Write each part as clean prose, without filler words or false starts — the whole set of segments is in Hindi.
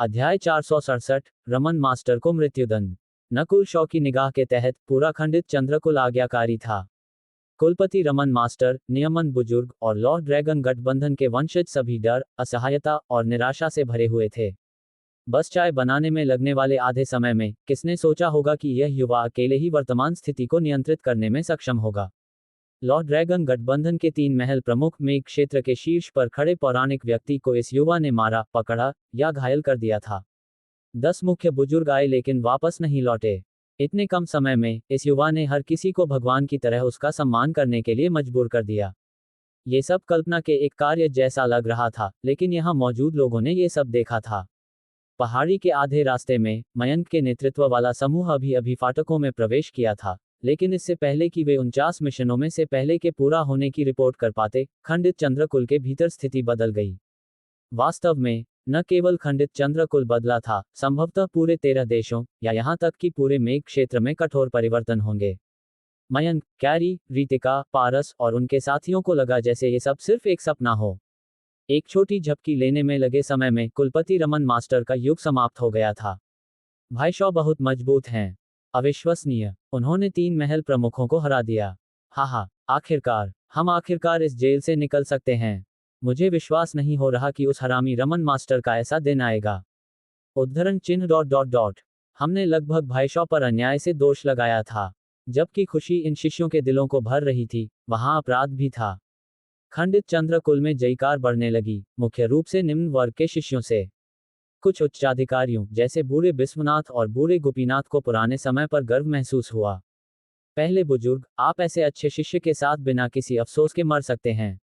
अध्याय 467 रमन मास्टर को मृत्युदंड। नकुल शॉ की निगाह के तहत पूरा खंडित चंद्रकुल आज्ञाकारी था। कुलपति रमन मास्टर, नियमन बुजुर्ग और लॉर्ड ड्रैगन गठबंधन के वंशज सभी डर, असहायता और निराशा से भरे हुए थे। बस चाय बनाने में लगने वाले आधे समय में किसने सोचा होगा कि यह युवा अकेले ही वर्तमान स्थिति को नियंत्रित करने में सक्षम होगा। लॉर्ड ड्रैगन गठबंधन के 3 महल प्रमुख मेघ क्षेत्र के शीर्ष पर खड़े पौराणिक व्यक्ति को इस युवा ने मारा, पकड़ा या घायल कर दिया था। 10 मुख्य बुजुर्ग आए लेकिन वापस नहीं लौटे। इतने कम समय में इस युवा ने हर किसी को भगवान की तरह उसका सम्मान करने के लिए मजबूर कर दिया। ये सब कल्पना के एक कार्य जैसा लग रहा था, लेकिन यहाँ मौजूद लोगों ने ये सब देखा था। पहाड़ी के आधे रास्ते में मयंक के नेतृत्व वाला समूह अभी अभी फाटकों में प्रवेश किया था, लेकिन इससे पहले कि वे 49 मिशनों में से पहले के पूरा होने की रिपोर्ट कर पाते, खंडित चंद्रकुल के भीतर स्थिति बदल गई। वास्तव में न केवल खंडित चंद्रकुल बदला था, संभवतः पूरे 13 देशों या यहाँ तक कि पूरे मेघ क्षेत्र में कठोर परिवर्तन होंगे। मयंक, कैरी, रीतिका, पारस और उनके साथियों को लगा जैसे ये सब सिर्फ एक सपना हो। एक छोटी झपकी लेने में लगे समय में कुलपति रमन मास्टर का युग समाप्त हो गया था। भाई शॉ बहुत मजबूत हैं। अविश्वसनीय, उन्होंने 3 महल प्रमुखों को हरा दिया। हा, आखिरकार हम आखिरकार इस जेल से निकल सकते हैं। मुझे विश्वास नहीं हो रहा कि उस हरामी रमन मास्टर का ऐसा दिन आएगा। उद्धरण चिन्ह ... हमने लगभग भाई शॉ पर अन्याय से दोष लगाया था। जबकि खुशी इन शिष्यों के दिलों को भर रही थी, वहां अपराध भी था। खंडित चंद्रकुल में जयकार बढ़ने लगी, मुख्य रूप से निम्न वर्ग के शिष्यों से। कुछ उच्चाधिकारियों जैसे बूढ़े विश्वनाथ और बूढ़े गोपीनाथ को पुराने समय पर गर्व महसूस हुआ। पहले बुजुर्ग, आप ऐसे अच्छे शिष्य के साथ बिना किसी अफसोस के मर सकते हैं।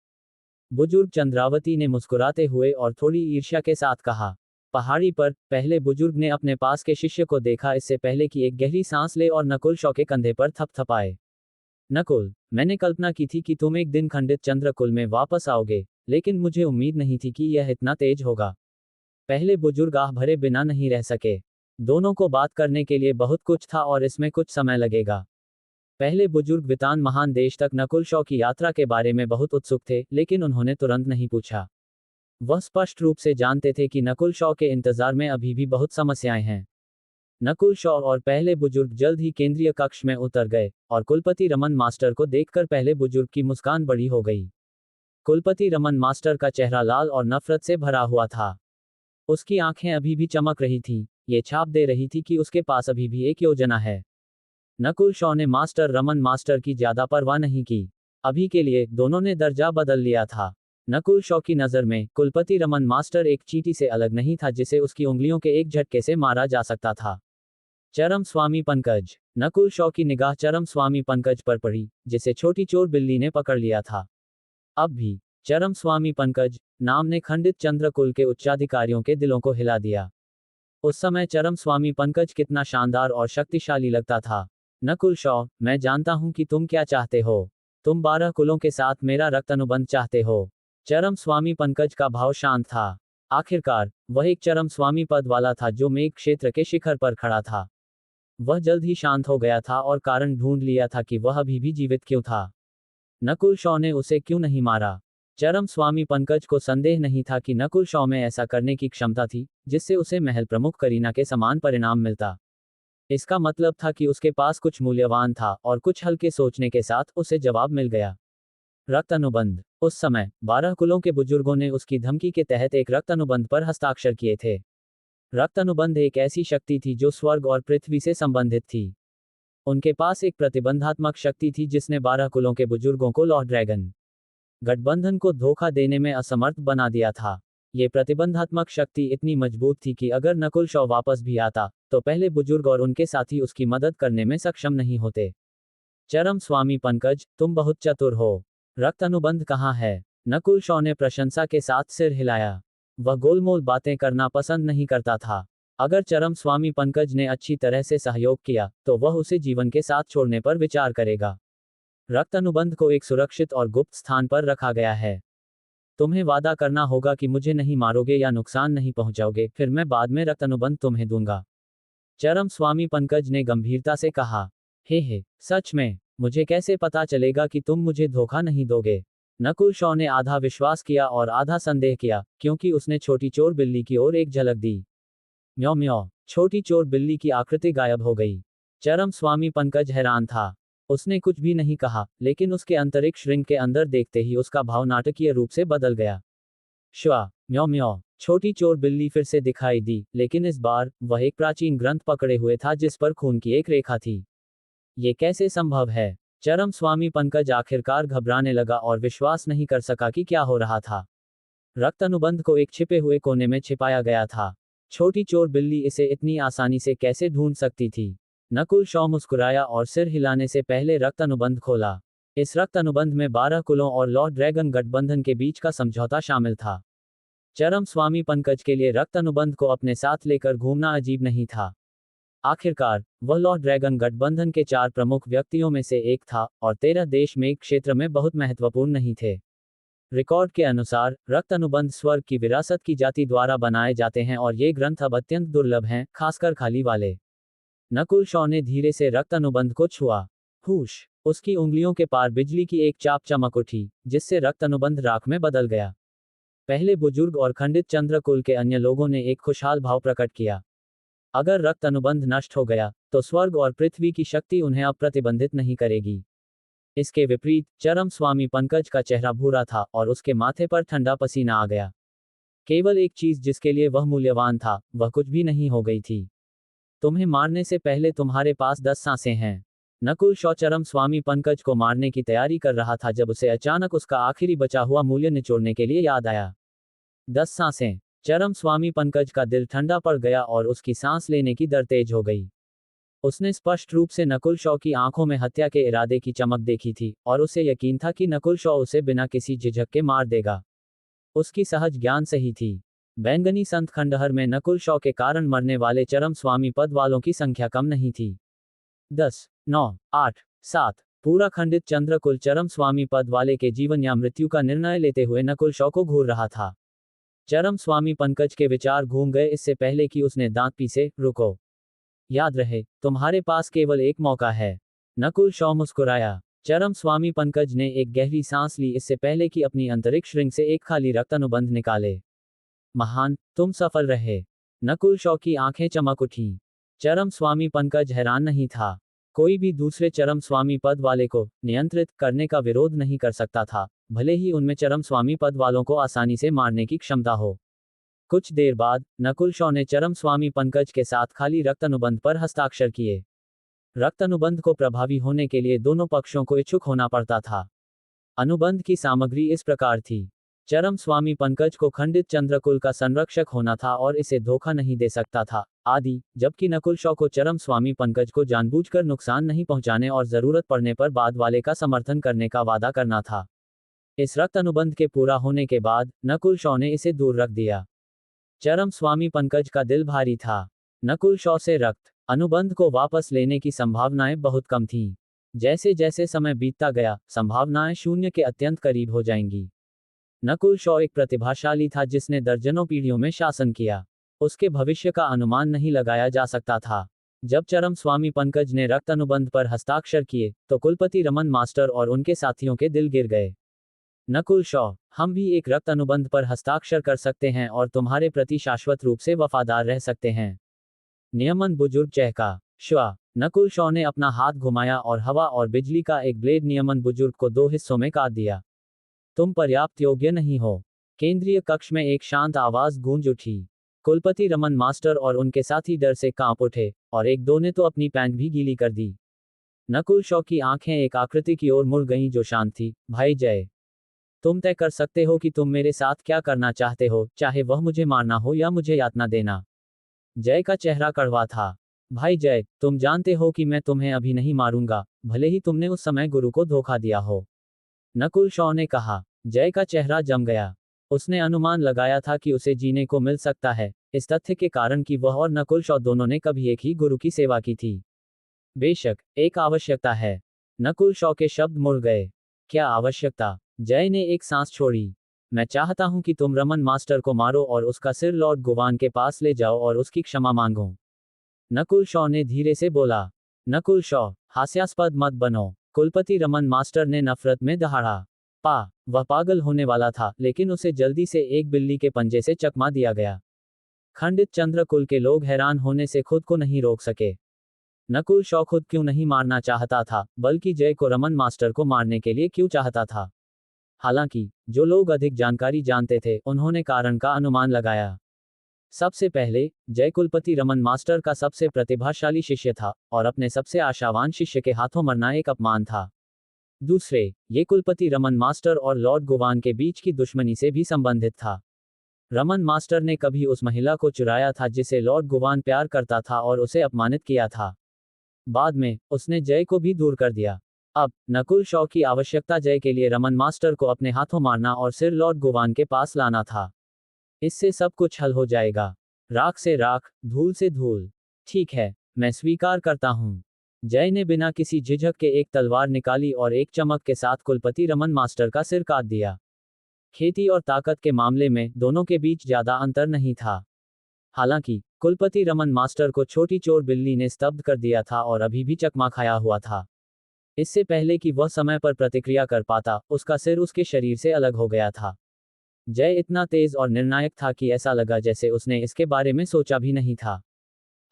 बुजुर्ग चंद्रावती ने मुस्कुराते हुए और थोड़ी ईर्ष्या के साथ कहा। पहाड़ी पर पहले बुजुर्ग ने अपने पास के शिष्य को देखा इससे पहले कि एक गहरी सांस ले और नकुल शॉ के कंधे पर थपथपाए। नकुल, मैंने कल्पना की थी कि तुम एक दिन खंडित चंद्रकुल में वापस आओगे, लेकिन मुझे उम्मीद नहीं थी कि यह इतना तेज होगा। पहले बुजुर्ग आह भरे बिना नहीं रह सके। दोनों को बात करने के लिए बहुत कुछ था और इसमें कुछ समय लगेगा। पहले बुजुर्ग वितान महान देश तक नकुल शॉ की यात्रा के बारे में बहुत उत्सुक थे, लेकिन उन्होंने तुरंत नहीं पूछा। वह स्पष्ट रूप से जानते थे कि नकुल शॉ के इंतजार में अभी भी बहुत समस्याएं हैं। नकुल शॉ और पहले बुजुर्ग जल्द ही केंद्रीय कक्ष में उतर गए, और कुलपति रमन मास्टर को देखकर पहले बुजुर्ग की मुस्कान बड़ी हो गई। कुलपति रमन मास्टर का चेहरा लाल और नफरत से भरा हुआ था। उसकी आंखें अभी भी चमक रही थीं, ये छाप दे रही थी कि उसके पास अभी भी एक योजना है। नकुल शॉ ने मास्टर रमन मास्टर की ज्यादा परवाह नहीं की। अभी के लिए दोनों ने दर्जा बदल लिया था। नकुल शॉ की नज़र में कुलपति रमन मास्टर एक चींटी से अलग नहीं था जिसे उसकी उंगलियों के एक झटके से मारा जा सकता था। चरम स्वामी पंकज। नकुल शॉ की निगाह चरम स्वामी पंकज पर पड़ी, जिसे छोटी चोर बिल्ली ने पकड़ लिया था। अब भी चरम स्वामी पंकज नाम ने खंडित चंद्रकुल के उच्चाधिकारियों के दिलों को हिला दिया। उस समय चरम स्वामी पंकज कितना शानदार और शक्तिशाली लगता था। नकुल शॉ, मैं जानता हूं कि तुम क्या चाहते हो। तुम 12 कुलों के साथ मेरा रक्त अनुबंध चाहते हो। चरम स्वामी पंकज का भाव शांत था। आखिरकार वह एक चरम स्वामी पद वाला था जो मेघ क्षेत्र के शिखर पर खड़ा था। वह जल्द ही शांत हो गया था और कारण ढूंढ लिया था कि वह अभी भी जीवित क्यों था। नकुल शॉ ने उसे क्यों नहीं मारा। चरम स्वामी पंकज को संदेह नहीं था कि नकुल शॉ में ऐसा करने की क्षमता थी, जिससे उसे महल प्रमुख करीना के समान परिणाम मिलता। इसका मतलब था कि उसके पास कुछ मूल्यवान था, और कुछ हल्के सोचने के साथ उसे जवाब मिल गया। रक्त अनुबंध। उस समय 12 कुलों के बुजुर्गों ने उसकी धमकी के तहत एक रक्त अनुबंध पर हस्ताक्षर किए थे। रक्त अनुबंध एक ऐसी शक्ति थी जो स्वर्ग और पृथ्वी से संबंधित थी। उनके पास एक प्रतिबंधात्मक शक्ति थी जिसने 12 कुलों के बुजुर्गों को लॉर्ड ड्रैगन गठबंधन को धोखा देने में असमर्थ बना दिया था। ये प्रतिबंधात्मक शक्ति इतनी मजबूत थी कि अगर नकुल शॉ वापस भी आता, तो पहले बुजुर्ग और उनके साथी उसकी मदद करने में सक्षम नहीं होते। चरम स्वामी पंकज, तुम बहुत चतुर हो। रक्त अनुबंध कहाँ है? नकुल शॉ ने प्रशंसा के साथ सिर हिलाया। वह गोलमोल बातें करना पसंद नहीं करता था। अगर चरम स्वामी पंकज ने अच्छी तरह से सहयोग किया, तो वह उसे जीवन के साथ छोड़ने पर विचार करेगा। रक्त अनुबंध को एक सुरक्षित और गुप्त स्थान पर रखा गया है। तुम्हें वादा करना होगा कि मुझे नहीं मारोगे या नुकसान नहीं पहुंचाओगे, फिर मैं बाद में रक्त अनुबंध तुम्हें दूंगा। चरम स्वामी पंकज ने गंभीरता से कहा। हे, सच में? मुझे कैसे पता चलेगा कि तुम मुझे धोखा नहीं दोगे? नकुल शॉ ने आधा विश्वास किया और आधा संदेह किया, क्योंकि उसने छोटी चोर बिल्ली की ओर एक झलक दी। म्यो म्यो। छोटी चोर बिल्ली की आकृति गायब हो गई। चरम स्वामी पंकज हैरान था। उसने कुछ भी नहीं कहा, लेकिन उसके अंतरिक्ष रिंग के अंदर देखते ही उसका भाव नाटकीय रूप से बदल गया। श्वा म्यो म्यो। छोटी चोर बिल्ली फिर से दिखाई दी, लेकिन इस बार वह एक प्राचीन ग्रंथ पकड़े हुए था जिस पर खून की एक रेखा थी। ये कैसे संभव है? चरम स्वामी पंकज आखिरकार घबराने लगा और विश्वास नहीं कर सका कि क्या हो रहा था। रक्त अनुबंध को एक छिपे हुए कोने में छिपाया गया था। छोटी चोर बिल्ली इसे इतनी आसानी से कैसे ढूंढ सकती थी? नकुल शॉ मुस्कुराया और सिर हिलाने से पहले रक्त अनुबंध खोला। इस रक्त अनुबंध में 12 कुलों और लॉर्ड ड्रैगन गठबंधन के बीच का समझौता शामिल था। चरम स्वामी पंकज के लिए रक्त अनुबंध को अपने साथ लेकर घूमना अजीब नहीं था। आखिरकार वह लॉर्ड ड्रैगन गठबंधन के 4 प्रमुख व्यक्तियों में से एक था और 13 देश में एक क्षेत्र में बहुत महत्वपूर्ण नहीं थे। रिकॉर्ड के अनुसार रक्त अनुबंध स्वर्ग की विरासत की जाति द्वारा बनाए जाते हैं और ये ग्रंथ अब अत्यंत दुर्लभ हैं, खासकर खाली वाले। नकुल शॉ ने धीरे से रक्त अनुबंध को छुआ। हुश! उसकी उंगलियों के पार बिजली की एक चाप चमक उठी, जिससे रक्त अनुबंध राख में बदल गया। पहले बुजुर्ग और खंडित चंद्रकुल के अन्य लोगों ने एक खुशहाल भाव प्रकट किया। अगर रक्त अनुबंध नष्ट हो गया, तो स्वर्ग और पृथ्वी की शक्ति उन्हें अब प्रतिबंधित नहीं करेगी। इसके विपरीत चरम स्वामी पंकज का चेहरा भूरा था और उसके माथे पर ठंडा पसीना आ गया। केवल एक चीज जिसके लिए वह मूल्यवान था, वह कुछ भी नहीं हो गई थी। तुम्हें मारने से पहले तुम्हारे पास 10 सांसें हैं। नकुल शॉ चरम स्वामी पंकज को मारने की तैयारी कर रहा था जब उसे अचानक उसका आखिरी बचा हुआ मूल्य निचोड़ने के लिए याद आया। 10 सांसें। चरम स्वामी पंकज का दिल ठंडा पड़ गया और उसकी सांस लेने की दर तेज हो गई। उसने स्पष्ट रूप से नकुल शॉ की आंखों में हत्या के इरादे की चमक देखी थी और उसे यकीन था कि नकुल शॉ उसे बिना किसी झिझक के मार देगा। उसकी सहज ज्ञान सही थी। बैंगनी संत खंडहर में नकुल शॉ के कारण मरने वाले चरम स्वामी पद वालों की संख्या कम नहीं थी। 10, 9, 8, 7। पूरा खंडित चंद्रकुल चरम स्वामी पद वाले के जीवन या मृत्यु का निर्णय लेते हुए नकुल शॉ को घूर रहा था। चरम स्वामी पंकज के विचार घूम गए इससे पहले कि उसने दांत पीसे। रुको, याद रहे, तुम्हारे पास केवल एक मौका है। नकुल शॉ मुस्कुराया। चरम स्वामी पंकज ने एक गहरी सांस ली इससे पहले कि अपनी अंतरिक्ष रिंग से एक खाली रक्त अनुबंध निकाले। महान, तुम सफल रहे। नकुल शॉ की आंखें चमक उठीं। चरम स्वामी पंकज हैरान नहीं था। कोई भी दूसरे चरम स्वामी पद वाले को नियंत्रित करने का विरोध नहीं कर सकता था, भले ही उनमें चरम स्वामी पद वालों को आसानी से मारने की क्षमता हो। कुछ देर बाद नकुल शॉ ने चरम स्वामी पंकज के साथ खाली रक्त अनुबंध पर हस्ताक्षर किए। रक्त अनुबंध को प्रभावी होने के लिए दोनों पक्षों को इच्छुक होना पड़ता था। अनुबंध की सामग्री इस प्रकार थी। चरम स्वामी पंकज को खंडित चंद्रकुल का संरक्षक होना था और इसे धोखा नहीं दे सकता था, आदि, जबकि नकुल शॉ को चरम स्वामी पंकज को जानबूझकर नुकसान नहीं पहुंचाने और जरूरत पड़ने पर बाद वाले का समर्थन करने का वादा करना था। इस रक्त अनुबंध के पूरा होने के बाद नकुल शॉ ने इसे दूर रख दिया। चरम स्वामी पंकज का दिल भारी था। नकुल शॉ से रक्त अनुबंध को वापस लेने की संभावनाएं बहुत कम थीं। जैसे जैसे समय बीतता गया, संभावनाएं शून्य के अत्यंत करीब हो जाएंगी। नकुल शॉ एक प्रतिभाशाली था जिसने दर्जनों पीढ़ियों में शासन किया। उसके भविष्य का अनुमान नहीं लगाया जा सकता था। जब चरम स्वामी पंकज ने रक्त अनुबंध पर हस्ताक्षर किए, तो कुलपति रमन मास्टर और उनके साथियों के दिल गिर गए। नकुल शॉ, हम भी एक रक्त अनुबंध पर हस्ताक्षर कर सकते हैं और तुम्हारे प्रति शाश्वत रूप से वफादार रह सकते हैं। नियमन बुजुर्ग चहका। श्वा। नकुल शॉ ने अपना हाथ घुमाया और हवा और बिजली का एक ब्लेड नियमन बुजुर्ग को 2 हिस्सों में काट दिया। तुम पर्याप्त योग्य नहीं हो। केंद्रीय कक्ष में एक शांत आवाज गूंज उठी। कुलपति रमन मास्टर और उनके साथी डर से कांप उठे, और एक दो ने तो अपनी पैंट भी गीली कर दी। नकुल शॉ की आंखें एक आकृति की ओर मुड़ गईं जो शांत थी। भाई जय, तुम तय कर सकते हो कि तुम मेरे साथ क्या करना चाहते हो, चाहे वह मुझे मारना हो या मुझे यातना देना। जय का चेहरा कड़वा था। भाई जय, तुम जानते हो कि मैं तुम्हें अभी नहीं मारूंगा, भले ही तुमने उस समय गुरु को धोखा दिया हो। नकुल शॉ ने कहा। जय का चेहरा जम गया। उसने अनुमान लगाया था कि उसे जीने को मिल सकता है, इस तथ्य के कारण कि वह और नकुल शॉ दोनों ने कभी एक ही गुरु की सेवा की थी। बेशक, एक आवश्यकता है। नकुल शॉ के शब्द मुड़ गए। क्या आवश्यकता? जय ने एक सांस छोड़ी। मैं चाहता हूं कि तुम रमन मास्टर को मारो और उसका सिर लॉर्ड गुवान के पास ले जाओ और उसकी क्षमा मांगो। नकुल शॉ ने धीरे से बोला। नकुल शॉ, हास्यास्पद मत बनो। कुलपति रमन मास्टर ने नफरत में दहाड़ा। वह पागल होने वाला था, लेकिन उसे जल्दी से एक बिल्ली के पंजे से चकमा दिया गया। खंडित चंद्रकुल के लोग हैरान होने से खुद को नहीं रोक सके। नकुल शॉ खुद क्यों नहीं मारना चाहता था, बल्कि जय को रमन मास्टर को मारने के लिए क्यों चाहता था? हालांकि जो लोग अधिक जानकारी जानते थे, उन्होंने कारण का अनुमान लगाया। सबसे पहले, जय कुलपति रमन मास्टर का सबसे प्रतिभाशाली शिष्य था, और अपने सबसे आशावान शिष्य के हाथों मरना एक अपमान था। दूसरे, ये कुलपति रमन मास्टर और लॉर्ड गुवान के बीच की दुश्मनी से भी संबंधित था। रमन मास्टर ने कभी उस महिला को चुराया था जिसे लॉर्ड गुवान प्यार करता था और उसे अपमानित किया था। बाद में, उसने जय को भी दूर कर दिया। अब, नकुल शॉ की आवश्यकता जय के लिए रमन मास्टर को अपने हाथों मारना और सिर लॉर्ड गुवान के पास लाना था। इससे सब कुछ हल हो जाएगा। राख से राख, धूल से धूल। ठीक है, मैं स्वीकार करता हूँ। जय ने बिना किसी झिझक के एक तलवार निकाली और एक चमक के साथ कुलपति रमन मास्टर का सिर काट दिया। खेती और ताकत के मामले में दोनों के बीच ज्यादा अंतर नहीं था। हालांकि, कुलपति रमन मास्टर को छोटी चोर बिल्ली ने स्तब्ध कर दिया था और अभी भी चकमा खाया हुआ था। इससे पहले कि वह समय पर प्रतिक्रिया कर पाता, उसका सिर उसके शरीर से अलग हो गया था। जय इतना तेज और निर्णायक था कि ऐसा लगा जैसे उसने इसके बारे में सोचा भी नहीं था।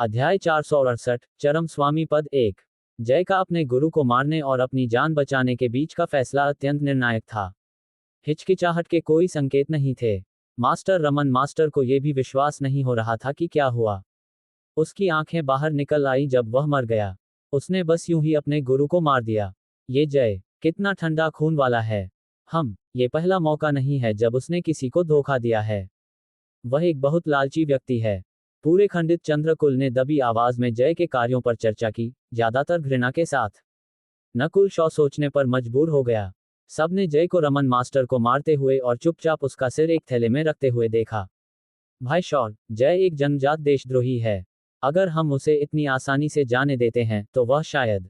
अध्याय 468, चरम स्वामी पद 1। जय का अपने गुरु को मारने और अपनी जान बचाने के बीच का फैसला अत्यंत निर्णायक था। हिचकिचाहट के कोई संकेत नहीं थे। मास्टर रमन मास्टर को यह भी विश्वास नहीं हो रहा था कि क्या हुआ। उसकी आंखें बाहर निकल आई जब वह मर गया। उसने बस यूं ही अपने गुरु को मार दिया। ये जय कितना ठंडा खून वाला है। ये पहला मौका नहीं है जब उसने किसी को धोखा दिया है। वह एक बहुत लालची व्यक्ति है। पूरे खंडित चंद्रकुल ने दबी आवाज में जय के कार्यों पर चर्चा की, ज्यादातर घृणा के साथ। नकुल शॉ सोचने पर मजबूर हो गया। सबने जय को रमन मास्टर को मारते हुए और चुपचाप उसका सिर एक थैले में रखते हुए देखा। भाई शॉ, जय एक जन्मजात देशद्रोही है। अगर हम उसे इतनी आसानी से जाने देते हैं, तो वह शायद।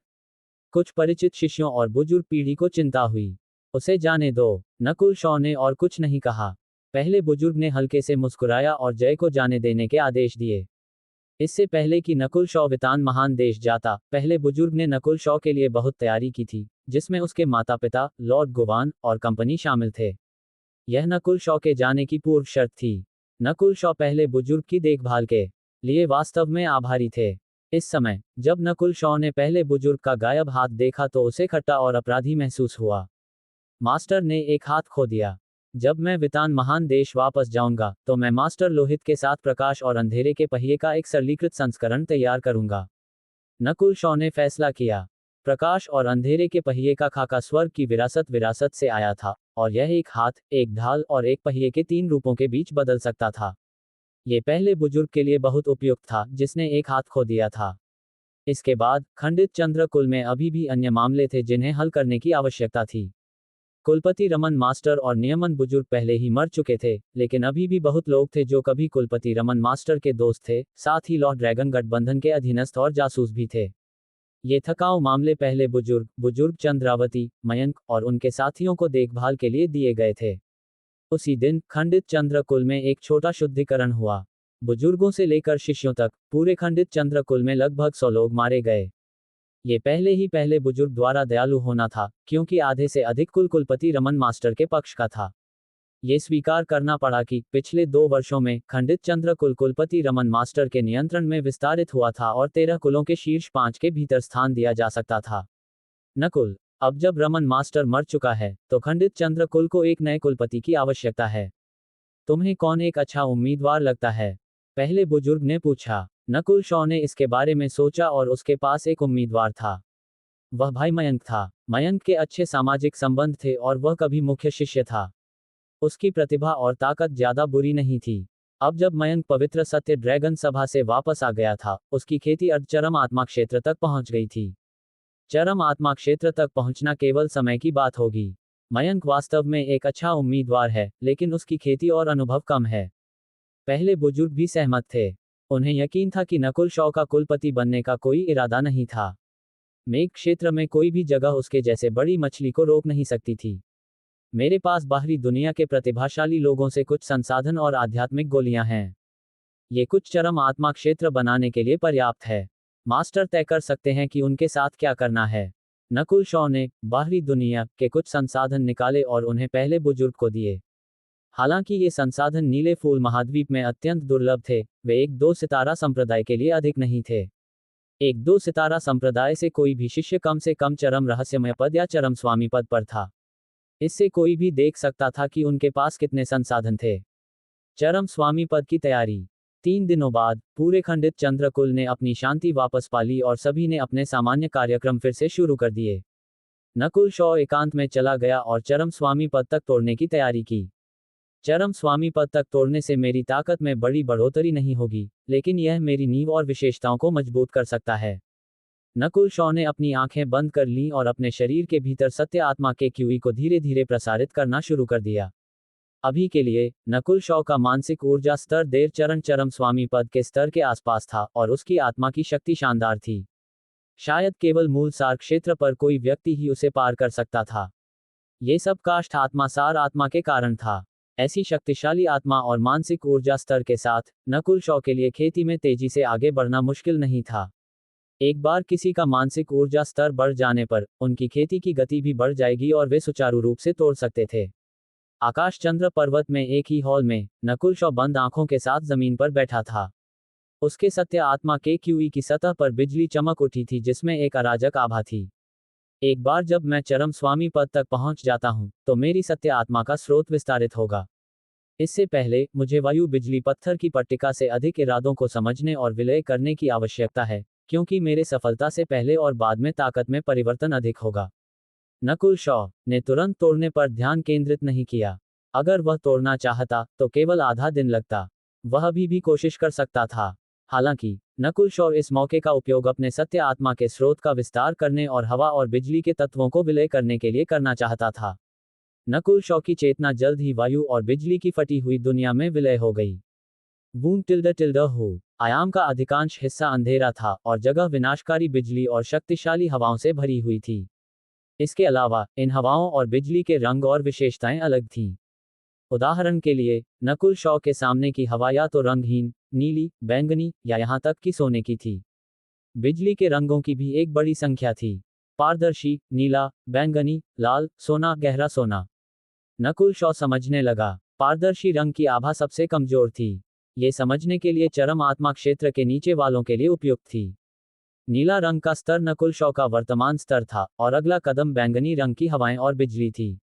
कुछ परिचित शिष्यों और बुजुर्ग पीढ़ी को चिंता हुई। उसे जाने दो, नकुल शॉ ने और कुछ नहीं कहा। पहले बुजुर्ग ने हल्के से मुस्कुराया और जय को जाने देने के आदेश दिए। इससे पहले कि नकुल शॉ वितान महान देश जाता, पहले बुजुर्ग ने नकुल शॉ के लिए बहुत तैयारी की थी, जिसमें उसके माता पिता, लॉर्ड गुवान और कंपनी शामिल थे। यह नकुल शॉ के जाने की पूर्व शर्त थी। नकुल शॉ पहले बुजुर्ग की देखभाल के लिए वास्तव में आभारी थे। इस समय, जब नकुल शॉ ने पहले बुजुर्ग का गायब हाथ देखा तो उसे खट्टा और अपराधी महसूस हुआ। मास्टर ने एक हाथ खो दिया। जब मैं वितान महान देश वापस जाऊंगा, तो मैं मास्टर लोहित के साथ प्रकाश और अंधेरे के पहिए का एक सरलीकृत संस्करण तैयार करूंगा। नकुल शॉ ने फैसला किया। प्रकाश और अंधेरे के पहिए का खाका स्वर्ग की विरासत से आया था, और यह एक हाथ, एक ढाल और एक पहिए के 3 रूपों के बीच बदल सकता था। ये पहले बुजुर्ग के लिए बहुत उपयुक्त था, जिसने एक हाथ खो दिया था। इसके बाद, खंडित चंद्रकुल में अभी भी अन्य मामले थे जिन्हें हल करने की आवश्यकता थी। कुलपति रमन मास्टर और नियमन बुजुर्ग पहले ही मर चुके थे, लेकिन अभी भी बहुत लोग थे जो कभी कुलपति रमन मास्टर के दोस्त थे, साथ ही लॉर्ड ड्रैगन गठबंधन के अधीनस्थ और जासूस भी थे। ये थकाऊ मामले पहले बुजुर्ग चंद्रावती, मयंक और उनके साथियों को देखभाल के लिए दिए गए थे। उसी दिन, खंडित चंद्रकुल में एक छोटा शुद्धिकरण हुआ। बुजुर्गों से लेकर शिष्यों तक, पूरे खंडित चंद्रकुल में लगभग 100 लोग मारे गए। ये पहले बुजुर्ग द्वारा दयालु होना था, क्योंकि आधे से अधिक कुलपति रमन मास्टर के पक्ष का था। ये स्वीकार करना पड़ा कि पिछले 2 वर्षों में खंडित चंद्रकुल कुलपति रमन मास्टर के नियंत्रण में विस्तारित हुआ था और 13 कुलों के शीर्ष 5 के भीतर स्थान दिया जा सकता था। नकुल, अब जब रमन मास्टर मर चुका है, तो खंडित चंद्रकुल को एक नए कुलपति की आवश्यकता है। तुम्हें कौन एक अच्छा उम्मीदवार लगता है? पहले बुजुर्ग ने पूछा। नकुल शॉ ने इसके बारे में सोचा और उसके पास एक उम्मीदवार था। वह भाई मयंक था। मयंक के अच्छे सामाजिक संबंध थे और वह कभी मुख्य शिष्य था। उसकी प्रतिभा और ताकत ज्यादा बुरी नहीं थी। अब जब मयंक पवित्र सत्य ड्रैगन सभा से वापस आ गया था, उसकी खेती अर्धचरम आत्मा क्षेत्र तक पहुंच गई थी। चरम आत्मा क्षेत्र तक पहुंचना केवल समय की बात होगी। मयंक वास्तव में एक अच्छा उम्मीदवार है, लेकिन उसकी खेती और अनुभव कम है। पहले बुजुर्ग भी सहमत थे। उन्हें यकीन था कि नकुल शॉ का कुलपति बनने का कोई इरादा नहीं था। मेघ क्षेत्र में कोई भी जगह उसके जैसे बड़ी मछली को रोक नहीं सकती थी। मेरे पास बाहरी दुनिया के प्रतिभाशाली लोगों से कुछ संसाधन और आध्यात्मिक गोलियां हैं। ये कुछ चरम आत्मा क्षेत्र बनाने के लिए पर्याप्त है। मास्टर तय कर सकते हैं कि उनके साथ क्या करना है। नकुल शॉ ने बाहरी दुनिया के कुछ संसाधन निकाले और उन्हें पहले बुजुर्ग को दिए। हालांकि ये संसाधन नीले फूल महाद्वीप में अत्यंत दुर्लभ थे, वे एक दो सितारा संप्रदाय के लिए अधिक नहीं थे। एक दो सितारा संप्रदाय से कोई भी शिष्य कम से कम चरम रहस्यमय पद या चरम स्वामी पद पर था। इससे कोई भी देख सकता था कि उनके पास कितने संसाधन थे। चरम स्वामी पद की तैयारी। 3 दिनों बाद पूरे खंडित चंद्रकुल ने अपनी शांति वापस पा ली और सभी ने अपने सामान्य कार्यक्रम फिर से शुरू कर दिए। नकुल शॉ एकांत में चला गया और चरम स्वामी पद तक तोड़ने की तैयारी की। चरम स्वामी पद तक तोड़ने से मेरी ताकत में बड़ी बढ़ोतरी नहीं होगी, लेकिन यह मेरी नींव और विशेषताओं को मजबूत कर सकता है। नकुल शॉ ने अपनी आंखें बंद कर लीं और अपने शरीर के भीतर सत्य आत्मा के क्यूई को धीरे धीरे प्रसारित करना शुरू कर दिया। अभी के लिए नकुल शॉ का मानसिक ऊर्जा स्तर देव चरण चरम स्वामी पद के स्तर के आसपास था और उसकी आत्मा की शक्ति शानदार थी। शायद केवल मूल सार क्षेत्र पर कोई व्यक्ति ही उसे पार कर सकता था। ये सब काष्ठ आत्मा सार आत्मा के कारण था। ऐसी शक्तिशाली आत्मा और मानसिक ऊर्जा स्तर के साथ नकुल शॉ के लिए खेती में तेजी से आगे बढ़ना मुश्किल नहीं था। एक बार किसी का मानसिक ऊर्जा स्तर बढ़ जाने पर उनकी खेती की गति भी बढ़ जाएगी और वे सुचारू रूप से तोड़ सकते थे। आकाश चंद्र पर्वत में एक ही हॉल में नकुल शॉ बंद आंखों के साथ जमीन पर बैठा था। उसके सत्य आत्मा के क्यूई की सतह पर बिजली चमक उठी थी जिसमें एक अराजक आभा थी। एक बार जब मैं चरम स्वामी पद तक पहुंच जाता हूं, तो मेरी सत्य आत्मा का स्रोत विस्तारित होगा। इससे पहले मुझे वायु बिजली पत्थर की पट्टिका से अधिक इरादों को समझने और विलय करने की आवश्यकता है, क्योंकि मेरे सफलता से पहले और बाद में ताकत में परिवर्तन अधिक होगा। नकुल शॉ ने तुरंत तोड़ने पर ध्यान केंद्रित नहीं किया। अगर वह तोड़ना चाहता तो केवल आधा दिन लगता। वह अभी भी कोशिश कर सकता था। हालांकि नकुल शॉ इस मौके का उपयोग अपने सत्य आत्मा के स्रोत का विस्तार करने और हवा और बिजली के तत्वों को विलय करने के लिए करना चाहता था। नकुल शॉ की चेतना जल्द ही वायु और बिजली की फटी हुई दुनिया में विलय हो गई। बूम टिल्ड टिल्ड हो। आयाम का अधिकांश हिस्सा अंधेरा था और जगह विनाशकारी बिजली और शक्तिशाली हवाओं से भरी हुई थी। इसके अलावा इन हवाओं और बिजली के रंग और विशेषताएं अलग थीं। उदाहरण के लिए नकुल शॉ के सामने की हवा या तो रंगहीन, नीली, बैंगनी या यहां तक कि सोने की थी। बिजली के रंगों की भी एक बड़ी संख्या थी। पारदर्शी, नीला, बैंगनी, लाल, सोना, गहरा सोना। नकुल शॉ समझने लगा, पारदर्शी रंग की आभा सबसे कमजोर थी। ये समझने के लिए चरम आत्मा क्षेत्र के नीचे वालों के लिए उपयुक्त थी। नीला रंग का स्तर नकुल शॉ का वर्तमान स्तर था और अगला कदम बैंगनी रंग की हवाएं और बिजली थी।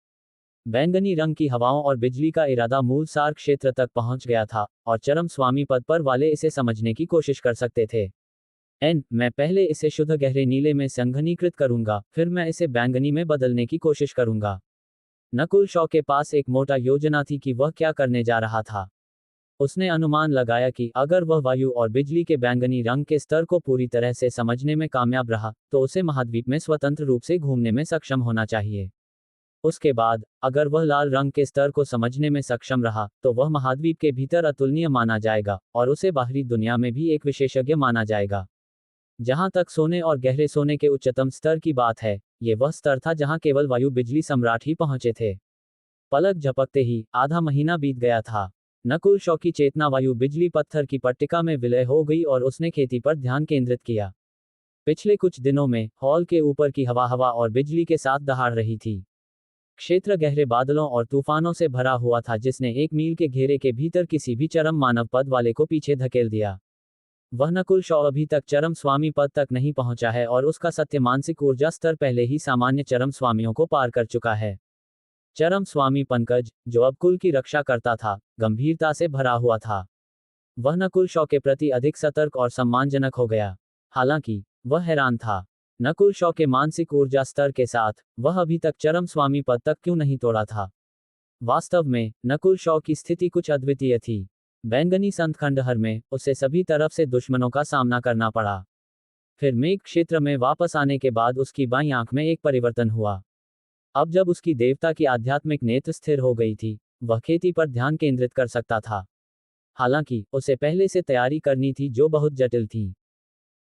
बैंगनी रंग की हवाओं और बिजली का इरादा मूल सार क्षेत्र तक पहुंच गया था और चरम स्वामी पद पर वाले इसे समझने की कोशिश कर सकते थे। मैं पहले इसे शुद्ध गहरे नीले में संघनीकृत करूंगा, फिर मैं इसे बैंगनी में बदलने की कोशिश करूंगा। नकुल शॉ के पास एक मोटा योजना थी कि वह क्या करने जा रहा था। उसने अनुमान लगाया कि अगर वह वायु और बिजली के बैंगनी रंग के स्तर को पूरी तरह से समझने में कामयाब रहा, तो उसे महाद्वीप में स्वतंत्र रूप से घूमने में सक्षम होना चाहिए। उसके बाद अगर वह लाल रंग के स्तर को समझने में सक्षम रहा, तो वह महाद्वीप के भीतर अतुलनीय माना जाएगा और उसे बाहरी दुनिया में भी एक विशेषज्ञ माना जाएगा। जहां तक सोने और गहरे सोने के उच्चतम स्तर की बात है, ये वह स्तर था जहां केवल वायु बिजली सम्राट ही पहुंचे थे। पलक झपकते ही आधा महीना बीत गया था। नकुल शॉ की चेतना वायु बिजली पत्थर की पट्टिका में विलय हो गई और उसने खेती पर ध्यान केंद्रित किया। पिछले कुछ दिनों में हॉल के ऊपर की हवा हवा और बिजली के साथ दहाड़ रही थी। क्षेत्र गहरे बादलों और तूफानों से भरा हुआ था जिसने 1 मील के घेरे के भीतर किसी भी चरम मानव पद वाले को पीछे धकेल दिया। वह नकुल शॉ अभी तक चरम स्वामी पद तक नहीं पहुंचा है और उसका सत्य मानसिक ऊर्जा स्तर पहले ही सामान्य चरम स्वामियों को पार कर चुका है। चरम स्वामी पंकज, जो अब कुल की रक्षा करता था, गंभीरता से भरा हुआ था। वह नकुल शॉ के प्रति अधिक सतर्क और सम्मानजनक हो गया। हालांकि वह हैरान था, नकुल शॉ के मानसिक ऊर्जा स्तर के साथ वह अभी तक चरम स्वामी पद तक क्यों नहीं तोड़ा था। वास्तव में नकुल शॉ की स्थिति कुछ अद्वितीय थी। बैंगनी संत खंडहर में उसे सभी तरफ से दुश्मनों का सामना करना पड़ा। फिर मेघ क्षेत्र में वापस आने के बाद उसकी बाईं आंख में एक परिवर्तन हुआ। अब जब उसकी देवता की आध्यात्मिक नेत्र स्थिर हो गई थी, वह खेती पर ध्यान केंद्रित कर सकता था। हालांकि उसे पहले से तैयारी करनी थी जो बहुत जटिल थी।